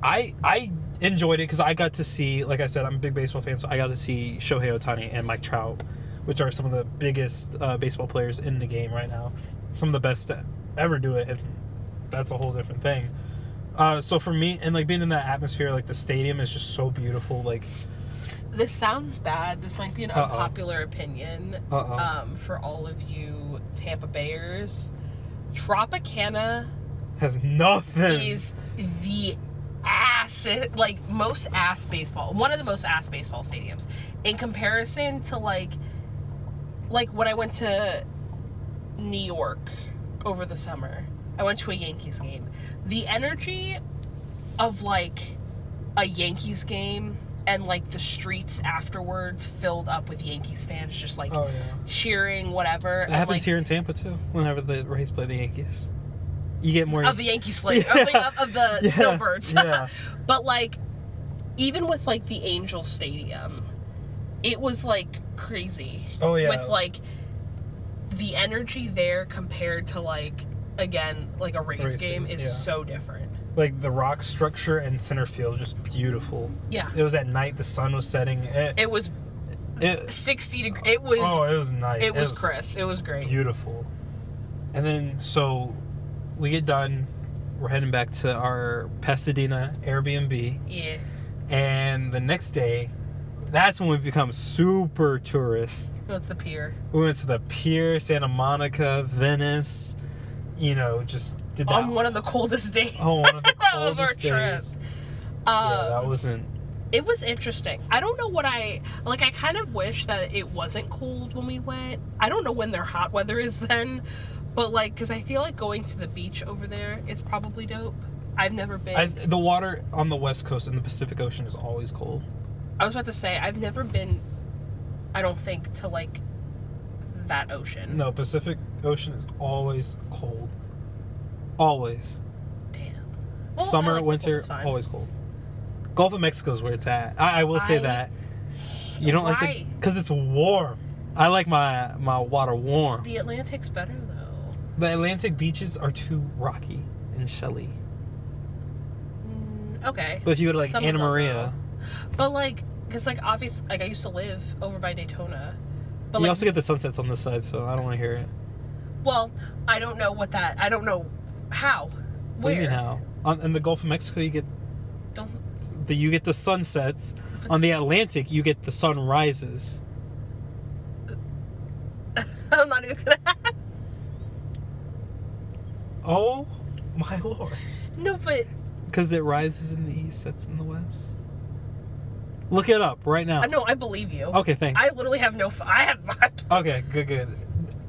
I enjoyed it because I got to see, like I said, I'm a big baseball fan, so I got to see Shohei Ohtani and Mike Trout, which are some of the biggest baseball players in the game right now. Some of the best to ever do it, and that's a whole different thing. So for me, and like being in that atmosphere, like the stadium is just so beautiful. Like, this sounds bad. This might be an unpopular opinion for all of you Tampa Bayers. Tropicana has nothing. Is the most ass baseball. One of the most ass baseball stadiums. In comparison to like when I went to New York over the summer, I went to a Yankees game. The energy of like a Yankees game and like the streets afterwards filled up with Yankees fans just like cheering, whatever. That happens here in Tampa too, whenever the Rays play the Yankees. You get more... Of the Yankees flavor. Of the Snowbirds. Yeah. But, like, even with, like, the Angel Stadium, it was like crazy. Oh yeah. With like the energy there compared to like, again, like a race game is so different. Like the rock structure and center field, just beautiful. Yeah. It was at night. The sun was setting. It was 60 degrees. It was. Oh, it was nice. It was crisp. It was great. Beautiful. And then so we get done. We're heading back to our Pasadena Airbnb. Yeah. And the next day, that's when we become super tourist. What's the pier? We went to the pier, Santa Monica, Venice. You know, just did that on one of the coldest days. Oh, one of the coldest of our days. trip. Yeah, that wasn't. It was interesting. I don't know what I kind of wish that it wasn't cold when we went. I don't know when their hot weather is then, but like, because I feel like going to the beach over there is probably dope. I've never been. The water on the West Coast in the Pacific Ocean is always cold. I was about to say, I've never been, I don't think, to like that ocean. No, Pacific Ocean is always cold. Always. Damn. Well, Summer, like winter, always cold. Gulf of Mexico is where it's at. I will say that. You don't like it? Because it's warm. I like my water warm. The Atlantic's better, though. The Atlantic beaches are too rocky and shelly. Okay. But if you go to like Anna Maria. But like, because like obviously, like I used to live over by Daytona. But you like, also get the sunsets on this side, so I don't want to hear it. Well, I don't know what that. I don't know how. Where? What do you mean how? In the Gulf of Mexico, you get the sunsets. On the Atlantic, you get the sunrises. I'm not even gonna ask. Oh my lord! No, but because it rises in the east, sets in the west. Look it up right now. No, I believe you. Okay, thanks. I literally have no. I have. Okay, good.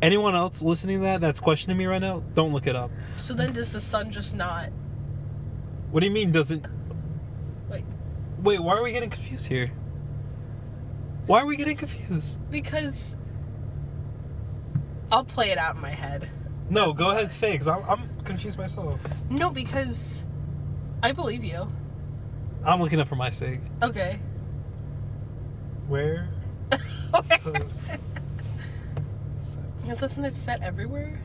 Anyone else listening to that's questioning me right now, don't look it up. So then does the sun just not... What do you mean doesn't... Wait, why are we getting confused here? Why are we getting confused? Because... I'll play it out in my head. No, go ahead and say it, because I'm confused myself. No, because I believe you. I'm looking up for my sake. Okay. Where? Doesn't it set everywhere?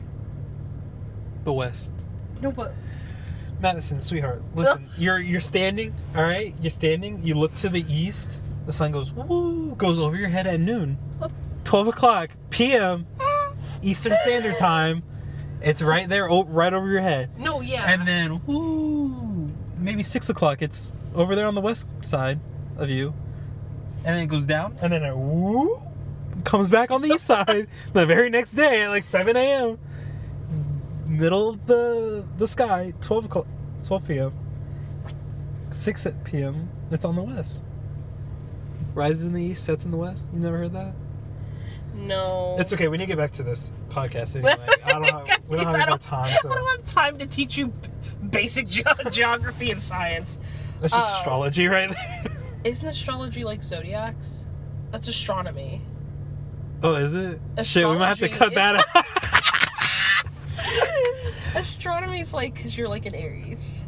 The West. No, but... Madison, sweetheart, listen. You're standing, all right? You're standing. You look to the east. The sun goes, woo, goes over your head at noon. 12 o'clock p.m. Eastern Standard Time. It's right there, right over your head. No, yeah. And then, woo, maybe 6 o'clock. It's over there on the west side of you. And then it goes down. And then it, woo, comes back on the east side the very next day at like 7 a.m. Middle of the sky, 12 p.m. 6 p.m. It's on the west. Rises in the east, sets in the west. You never heard that? No. It's okay. We need to get back to this podcast anyway. We don't have time. I don't have time to teach you basic geography and science. That's just astrology right there. Isn't astrology like zodiacs? That's astronomy. Oh, is it? Astrology, shit, we might have to cut that out. Astronomy is like because you're like an Aries,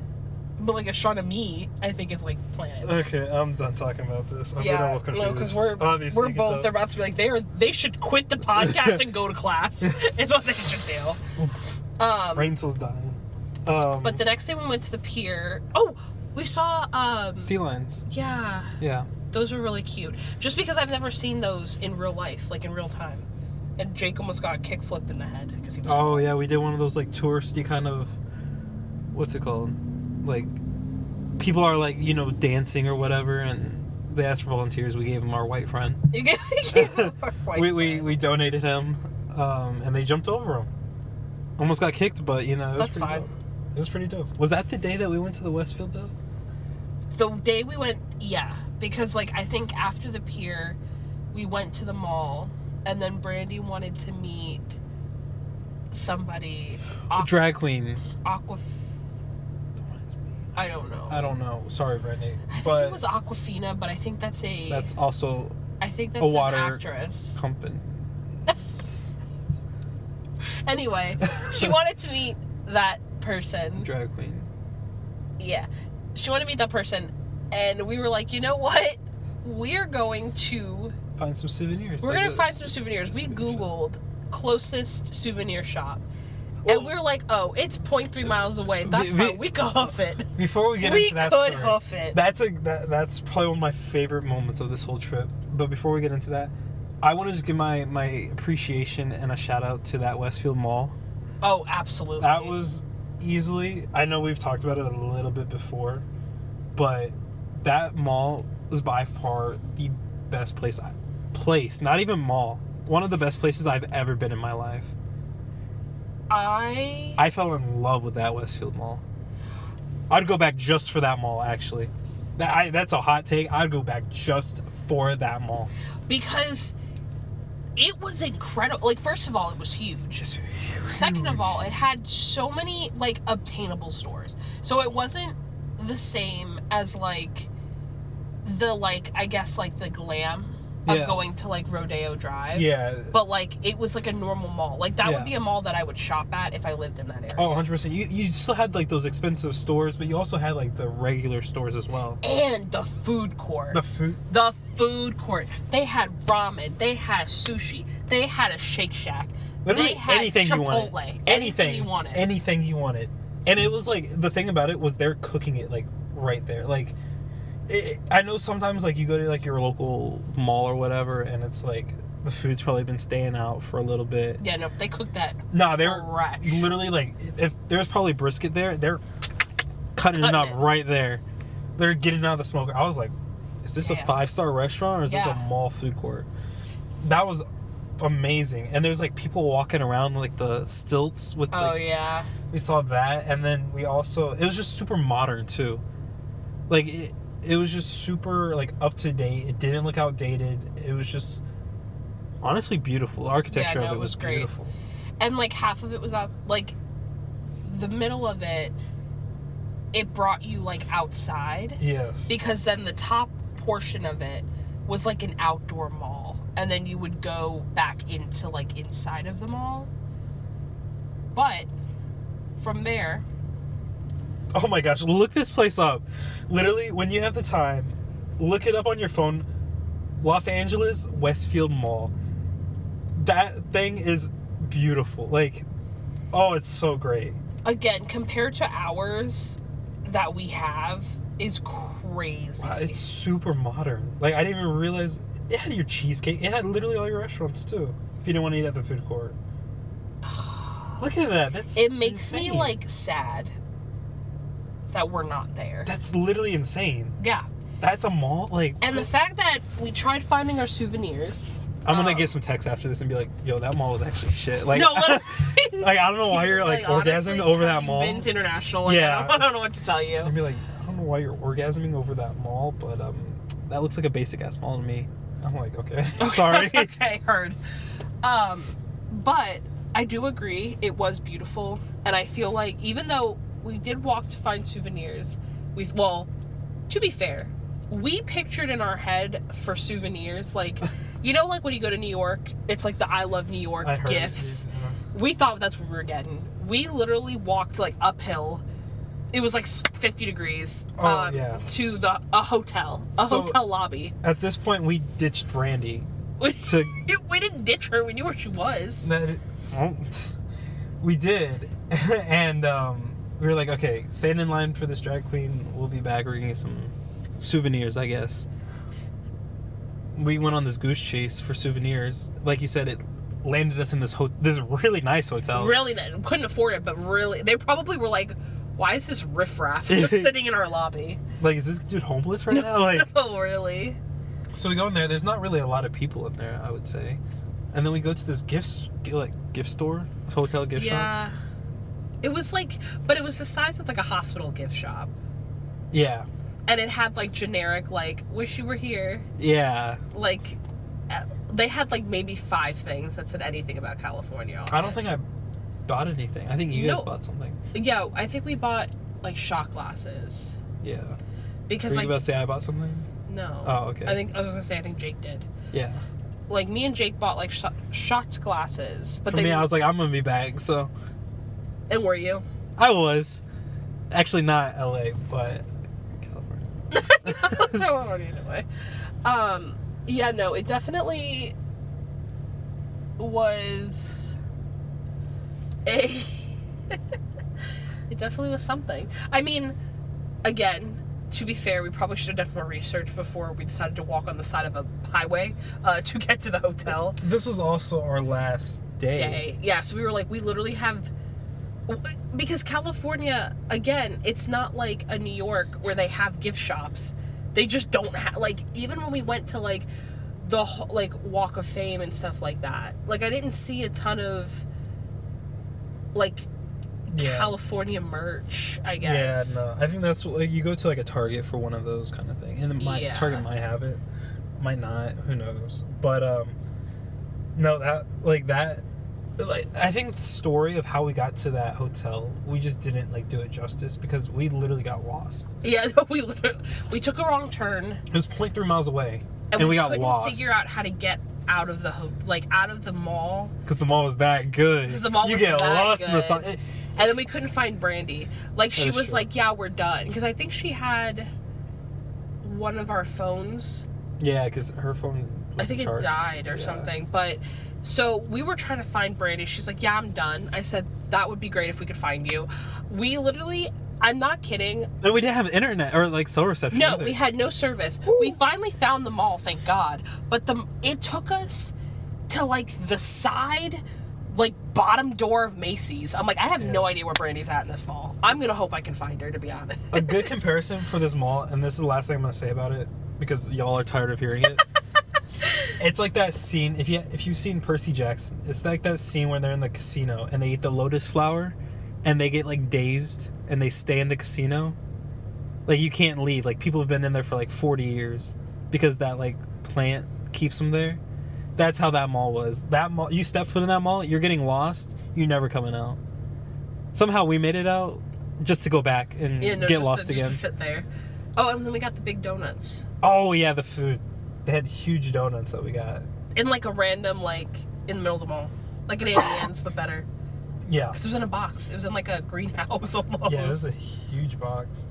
but like astronomy, I think is like planets. Okay, I'm done talking about this. I'm getting a little confused. No, because we're both. They're about to be like they should quit the podcast and go to class. It's what they should do. Brain cells dying. But the next day we went to the pier. Oh, we saw sea lions. Yeah. Yeah. Those were really cute. Just because I've never seen those in real life, like in real time. And Jake almost got kick flipped in the head because he was. Oh yeah, we did one of those like touristy kind of. What's it called? Like, people are like dancing or whatever, and they asked for volunteers. We gave them our white friend. You gave them our white friend. We donated him, and they jumped over him. Almost got kicked, but it was that's pretty fine. Dope. It was pretty dope. Was that the day that we went to the Westfield though? The day we went, yeah, because like I think after the pier, we went to the mall. And then Brandy wanted to meet somebody. Drag queen. I don't know. I don't know. Sorry, Brandy. I think it was Aquafina, but I think that's a... That's also I think that's a water an actress. company. Anyway, she wanted to meet that person. Drag queen. Yeah. She wanted to meet that person. And we were like, you know what? We're going to find some souvenirs. We're gonna find some souvenirs. We Googled closest souvenir shop. And we're like, oh, it's 0.3 miles away. That's fine. We could hoof it. Before we get into that story, we could hoof it. That's probably one of my favorite moments of this whole trip. But before we get into that, I want to just give my appreciation and a shout out to that Westfield Mall. Oh, absolutely. That was easily, I know we've talked about it a little bit before, but that mall was by far the best place, not even mall, one of the best places I've ever been in my life. I fell in love with that Westfield Mall. I'd go back just for that mall, actually. That's a hot take. I'd go back just for that mall. Because it was incredible. Like, first of all, it was huge. It's huge. Second of all, it had so many, like, obtainable stores. So it wasn't the same as, like, the, like, I guess, like, the glam of going to, like, Rodeo Drive. Yeah. But, like, it was, like, a normal mall. Like, that would be a mall that I would shop at if I lived in that area. Oh, 100%. You still had, like, those expensive stores, but you also had, like, the regular stores as well. And the food court. The food court. They had ramen. They had sushi. They had a Shake Shack. Literally they had anything Chipotle. you wanted. Anything you wanted. Anything you wanted. And it was, like, the thing about it was they're cooking it, like, right there. Like, I know sometimes, like, you go to, like, your local mall or whatever, and it's, like, the food's probably been staying out for a little bit. Yeah, no, they cooked that they're fresh. Literally, like, if there's probably brisket there, they're cutting it up right there. They're getting out of the smoker. I was like, is this a 5-star restaurant or is this a mall food court? That was amazing. And there's, like, people walking around, like, the stilts with we saw that. And then we also, it was just super modern too. Like, it was just super, like, up to date. It didn't look outdated. It was just honestly beautiful. The architecture of it was great. Beautiful. And, like, half of it was out, like, the middle of it brought you, like, outside. Yes. Because then the top portion of it was, like, an outdoor mall. And then you would go back into, like, inside of the mall. But from there... Oh my gosh, look this place up. Literally, when you have the time, look it up on your phone. Los Angeles Westfield Mall. That thing is beautiful. Like, oh, it's so great. Again, compared to ours that we have, is crazy. Wow, it's super modern. Like, I didn't even realize it had your cheesecake. It had literally all your restaurants too. If you didn't want to eat at the food court. Look at that. That's it makes insane. me, like, sad that we're not there. That's literally insane. Yeah. That's a mall? Like, and the fact that we tried finding our souvenirs. I'm gonna get some texts after this and be like, yo, that mall was actually shit. Like, no, literally. Like, I don't know why you're, like, orgasming over that mall. Been to international. Like, yeah. I don't know what to tell you. I'd be like, I don't know why you're orgasming over that mall, but that looks like a basic ass mall to me. I'm like, okay. Sorry. Okay, heard. But I do agree, it was beautiful, and I feel like even though we did walk to find souvenirs, to be fair, we pictured in our head for souvenirs, like, you know, like when you go to New York, it's like the I Love New York gifts. We thought that's what we were getting. We literally walked, like, uphill. It was like 50 degrees to a hotel lobby. At this point, we ditched Brandy. We didn't ditch her. We knew where she was. We did. And we were like, okay, stand in line for this drag queen. We'll be back. We're going to get some souvenirs, I guess. We went on this goose chase for souvenirs. Like you said, it landed us in this really nice hotel. Really nice. Couldn't afford it, but really, they probably were like, why is this riffraff just sitting in our lobby? Like, is this dude homeless right now? Like, no, really. So we go in there. There's not really a lot of people in there, I would say. And then we go to this gift store, hotel gift shop. Yeah. It was like, but it was the size of like a hospital gift shop. Yeah. And it had like generic, like, wish you were here. Yeah. Like, they had like maybe 5 things that said anything about California on I don't think I bought anything. I think you guys bought something. Yeah, I think we bought like shot glasses. Yeah. Because were you about to say I bought something? No. Oh, okay. I was gonna say I think Jake did. Yeah. Like, me and Jake bought like shot glasses, but for me, I was like, I'm gonna be back. So. And were you? I was. Actually, not LA, but California. California, anyway. Yeah, no, it definitely was a... It definitely was something. I mean, again, to be fair, we probably should have done more research before we decided to walk on the side of a highway to get to the hotel. This was also our last day. Yeah, so we were like, we literally have... Because California, again, it's not like a New York where they have gift shops. They just don't have... Like, even when we went to, like, the, like, Walk of Fame and stuff like that, like, I didn't see a ton of, like... California merch, I guess. Yeah, no. I think that's like you go to like a Target for one of those kind of thing, and Target might have it, might not. Who knows? But no, I think the story of how we got to that hotel, we just didn't like do it justice because we literally got lost. Yeah, we took a wrong turn. It was 0.3 miles away, and we got lost. Couldn't figure out how to get out of the out of the mall because the mall was that good. Because the mall you was get that lost good. in the sun. And then we couldn't find Brandy. Like, she was true. like, yeah, we're done. Because I think she had one of our phones. Yeah, because her phone was I think it died or something. But, so we were trying to find Brandy. She's like, yeah, I'm done. I said, that would be great if we could find you. We literally, I'm not kidding. And we didn't have internet or, like, cell reception either. We had no service. Woo. We finally found the mall, thank God. But it took us to, like, the side... like bottom door of Macy's. I'm like, I have no idea where Brandy's at in this mall. I'm gonna hope I can find her, to be honest. A good comparison for this mall, and this is the last thing I'm gonna say about it because y'all are tired of hearing it. It's like that scene. If you've seen Percy Jackson, it's like that scene where they're in the casino and they eat the lotus flower, and they get like dazed and they stay in the casino. Like you can't leave. Like people have been in there for like 40 years because that like plant keeps them there. That's how that mall was. That mall, you step foot in that mall, you're getting lost. You're never coming out. Somehow we made it out just to go back and get lost again. Just to sit there. Oh, and then we got the big donuts. Oh yeah, the food. They had huge donuts that we got. In like a random like in the middle of the mall, like an Annie's but better. Yeah. Because it was in a box. It was in like a greenhouse almost. Yeah, it was a huge box.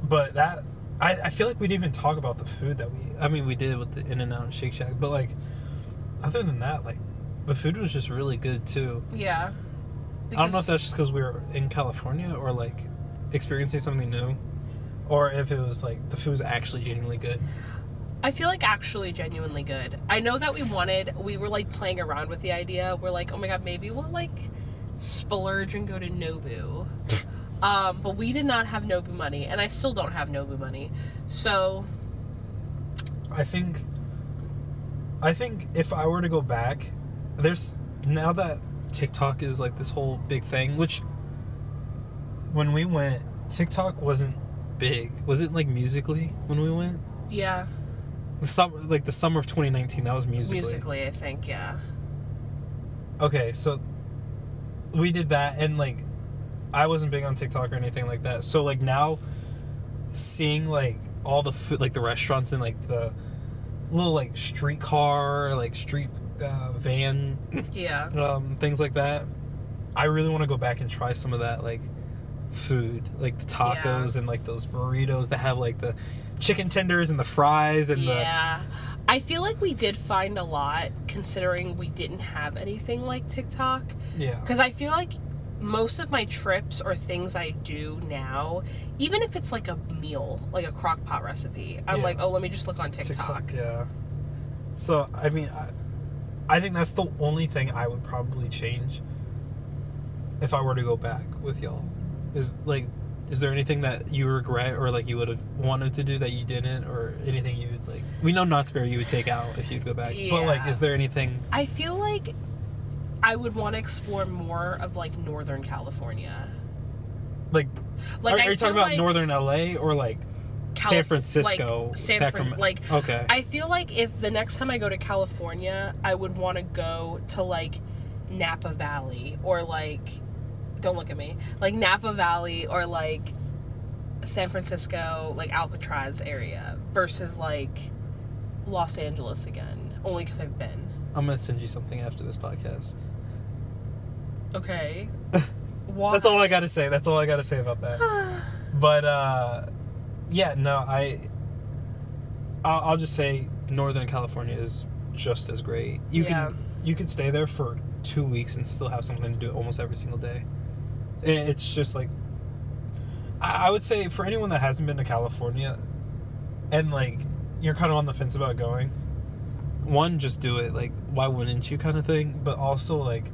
But that I feel like we didn't even talk about the food that we did with the In-N-Out and Shake Shack, but like. Other than that, like, the food was just really good, too. Yeah. I don't know if that's just because we were in California or, like, experiencing something new. Or if it was, like, the food was actually genuinely good. I feel like actually genuinely good. I know that we were, like, playing around with the idea. We're like, oh, my God, maybe we'll, like, splurge and go to Nobu. But we did not have Nobu money. And I still don't have Nobu money. So... I think if I were to go back, now that TikTok is like this whole big thing, which when we went, TikTok wasn't big. Was it like Musical.ly when we went? Yeah. The summer of 2019, that was Musical.ly. Musical.ly, I think, yeah. Okay, so we did that, and like I wasn't big on TikTok or anything like that. So like now seeing like all the food, like the restaurants and like the little like streetcar, like street van, things like that. I really want to go back and try some of that like food, like the tacos and like those burritos that have like the chicken tenders and the fries and I feel like we did find a lot considering we didn't have anything like TikTok. Yeah. Because I feel like most of my trips or things I do now, even if it's like a meal, like a crock pot recipe, I'm like, oh, let me just look on TikTok. Yeah. So, I mean, I think that's the only thing I would probably change if I were to go back with y'all. Is there anything that you regret or like you would have wanted to do that you didn't, or anything you would like? We know Knott's Berry you would take out if you'd go back, but like, is there anything? I feel like I would want to explore more of like Northern California. Like are you talking about like Northern LA or like San Francisco, like Sacramento? Okay. I feel like if the next time I go to California, I would want to go to like Napa Valley or like, don't look at me, like Napa Valley or like San Francisco, like Alcatraz area versus like Los Angeles again, only because I've been. I'm gonna send you something after this podcast. Okay. That's all I gotta say. That's all I gotta say about that. But yeah, no, I'll just say Northern California is just as great. You could stay there for 2 weeks and still have something to do almost every single day. It's just like, I would say for anyone that hasn't been to California and like you're kind of on the fence about going, one, just do it. Like, why wouldn't you, kind of thing. But also, like,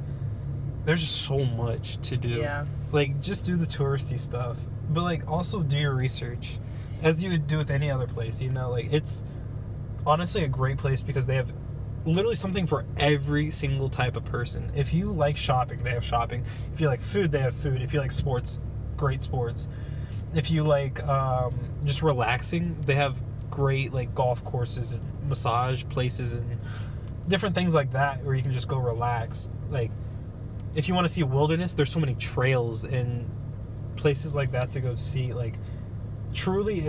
there's just so much to do. Yeah. Like, just do the touristy stuff, but like also do your research as you would do with any other place. You know, like, it's honestly a great place because they have literally something for every single type of person. If you like shopping, they have shopping. If you like food, they have food. If you like sports, great sports. If you like just relaxing, they have great like golf courses and massage places and different things like that where you can just go relax. Like, if you want to see wilderness, there's so many trails and places like that to go see. Like, truly,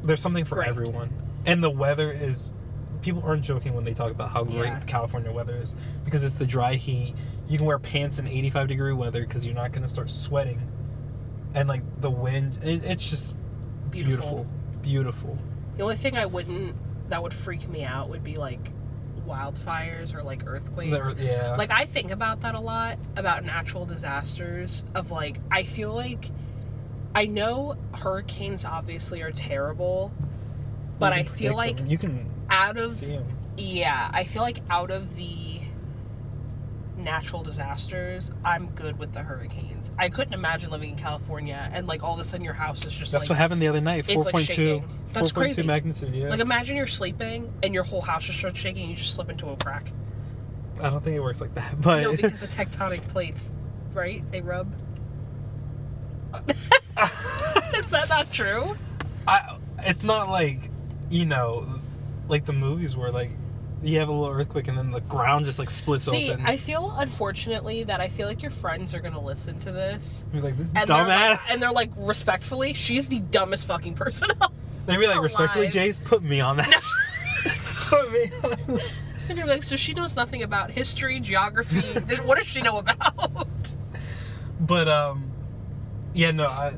there's something for everyone. And the weather is, people aren't joking when they talk about how great the California weather is, because it's the dry heat. You can wear pants in 85-degree weather because you're not going to start sweating. And like the wind, it's just beautiful. The only thing that would freak me out would be like wildfires or like earthquakes. Yeah. Like, I think about that a lot, about natural disasters, of like, I feel like, I know hurricanes obviously are terrible, but I feel like you can see them. Yeah, I feel like out of the natural disasters, I'm good with the hurricanes. I couldn't imagine living in California and like all of a sudden your house is just That's what happened the other night. 4.2. Like, that's crazy. 4.2 magnitude, yeah. Like, imagine you're sleeping and your whole house just starts shaking and you just slip into a crack. I don't think it works like that, but No, because the tectonic plates, right? They rub. Is that not true? It's not like, you know, like the movies where like you have a little earthquake and then the ground just like splits open. See, I feel, unfortunately, that I feel like your friends are going to listen to this. You're like, this and dumbass. They're like, respectfully, she's the dumbest fucking person. They'd be like, respectfully, Jace, put me on that. Put me on. And you're like, so she knows nothing about history, geography. What does she know about? But, yeah, no,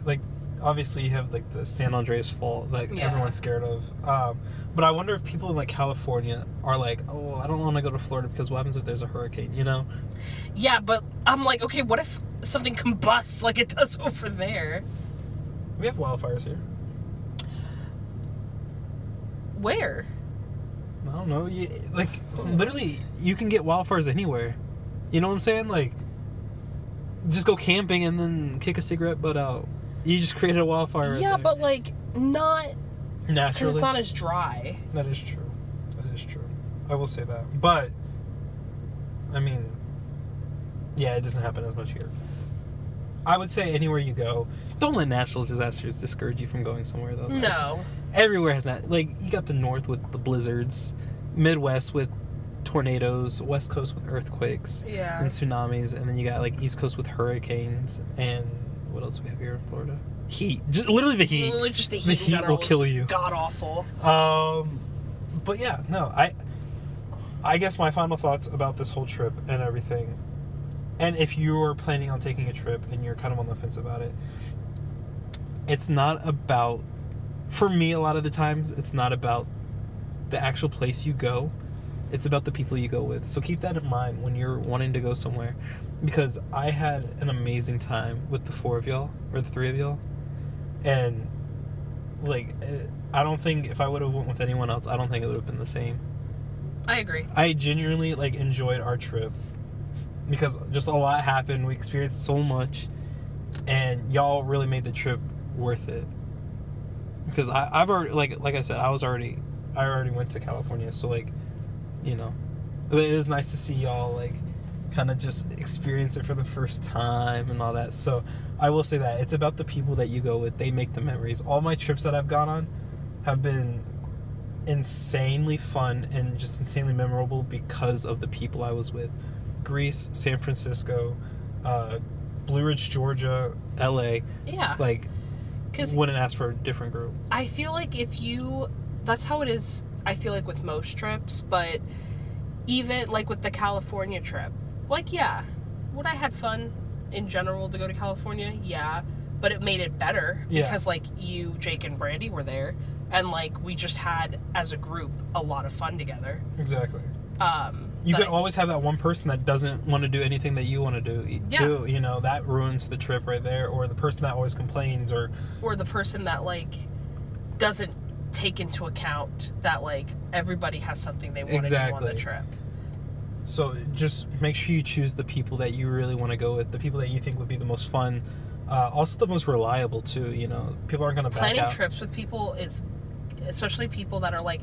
like, obviously you have like the San Andreas Fault that everyone's scared of. But I wonder if people in like California are like, oh, I don't want to go to Florida because what happens if there's a hurricane, you know? Yeah, but I'm like, okay, what if something combusts like it does over there? We have wildfires here. Where? I don't know. Like, literally, you can get wildfires anywhere. You know what I'm saying? Like, just go camping and then kick a cigarette butt out. You just created a wildfire. Yeah, right, but like, not naturally. It's not as dry. That is true. I will say that. But, I mean, yeah, it doesn't happen as much here. I would say anywhere you go, don't let natural disasters discourage you from going somewhere, though. No. Everywhere has that. Like, you got the north with the blizzards, Midwest with tornadoes, West Coast with earthquakes and tsunamis, and then you got, like, East Coast with hurricanes, and what else do we have here in Florida? Heat. Literally the heat. Literally just the heat. The heat will kill you. God awful. But yeah, no, I guess my final thoughts about this whole trip and everything, and if you're planning on taking a trip and you're kind of on the fence about it, it's not about, for me a lot of the times, it's not about the actual place you go, it's about the people you go with. So keep that in mind when you're wanting to go somewhere, because I had an amazing time with the 4 of y'all, or the 3 of y'all, and like, I don't think if I would have went with anyone else, I don't think it would have been the same. I agree. I genuinely like enjoyed our trip because just a lot happened. We experienced so much, and y'all really made the trip worth it. Because I've already, like I said, I already went to California, so like, you know, it was nice to see y'all like kind of just experience it for the first time and all that. So I will say that it's about the people that you go with. They make the memories. All my trips that I've gone on have been insanely fun and just insanely memorable because of the people I was with. Greece, San Francisco, Blue Ridge, Georgia, LA. Yeah. Like, 'cause wouldn't ask for a different group. I feel like that's how it is, I feel like, with most trips, but even like with the California trip, like, yeah, would I had fun in general to go to California? Yeah. but it made it better Yeah. because, like, you, Jake, and Brandy were there, and, like, we just had, as a group, a lot of fun together. Exactly. You could always have that one person that doesn't want to do anything that you want to do, too. You know, that ruins the trip right there. Or the person that always complains, or the person that, like, doesn't take into account that, like, everybody has something they want to do on the trip. So just make sure you choose the people that you really want to go with, the people that you think would be the most fun, also the most reliable, too. You know, people aren't going to back out. Planning trips with people is, especially people that are like,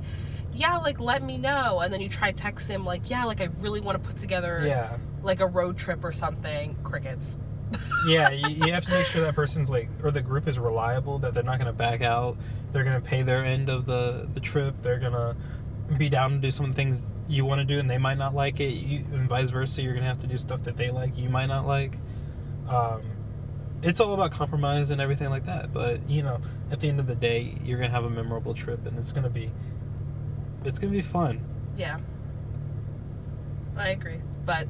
yeah, like, let me know. And then you try text them, like, yeah, like, I really want to put together, like, a road trip or something. Crickets. Yeah, you have to make sure that person's, like, or the group is reliable, that they're not going to back out. They're going to pay their end of the trip. They're going to be down to do some of the things you want to do, and they might not like it. And vice versa, you're going to have to do stuff that they like, you might not like. It's all about compromise and everything like that. But, you know, at the end of the day, you're going to have a memorable trip, and it's going to be fun. Yeah. I agree. But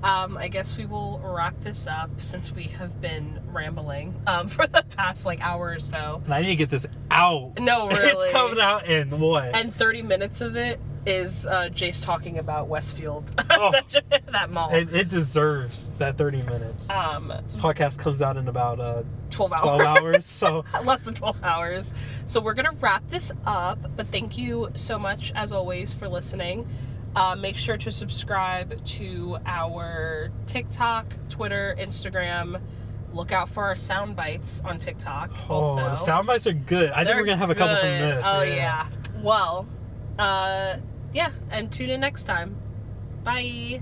I guess we will wrap this up since we have been rambling for the past, like, hour or so. And I need to get this out. No, really. It's coming out in what? And 30 minutes of it is Jace talking about Westfield. Oh, that mall. It deserves that 30 minutes. This podcast comes out in about 12 hours. 12 hours, so less than 12 hours. So we're gonna wrap this up, but thank you so much, as always, for listening. Make sure to subscribe to our TikTok, Twitter, Instagram. Look out for our sound bites on TikTok. Also, the sound bites are good. I think we're gonna have a couple from this. Oh yeah. Well, yeah, and tune in next time. Bye.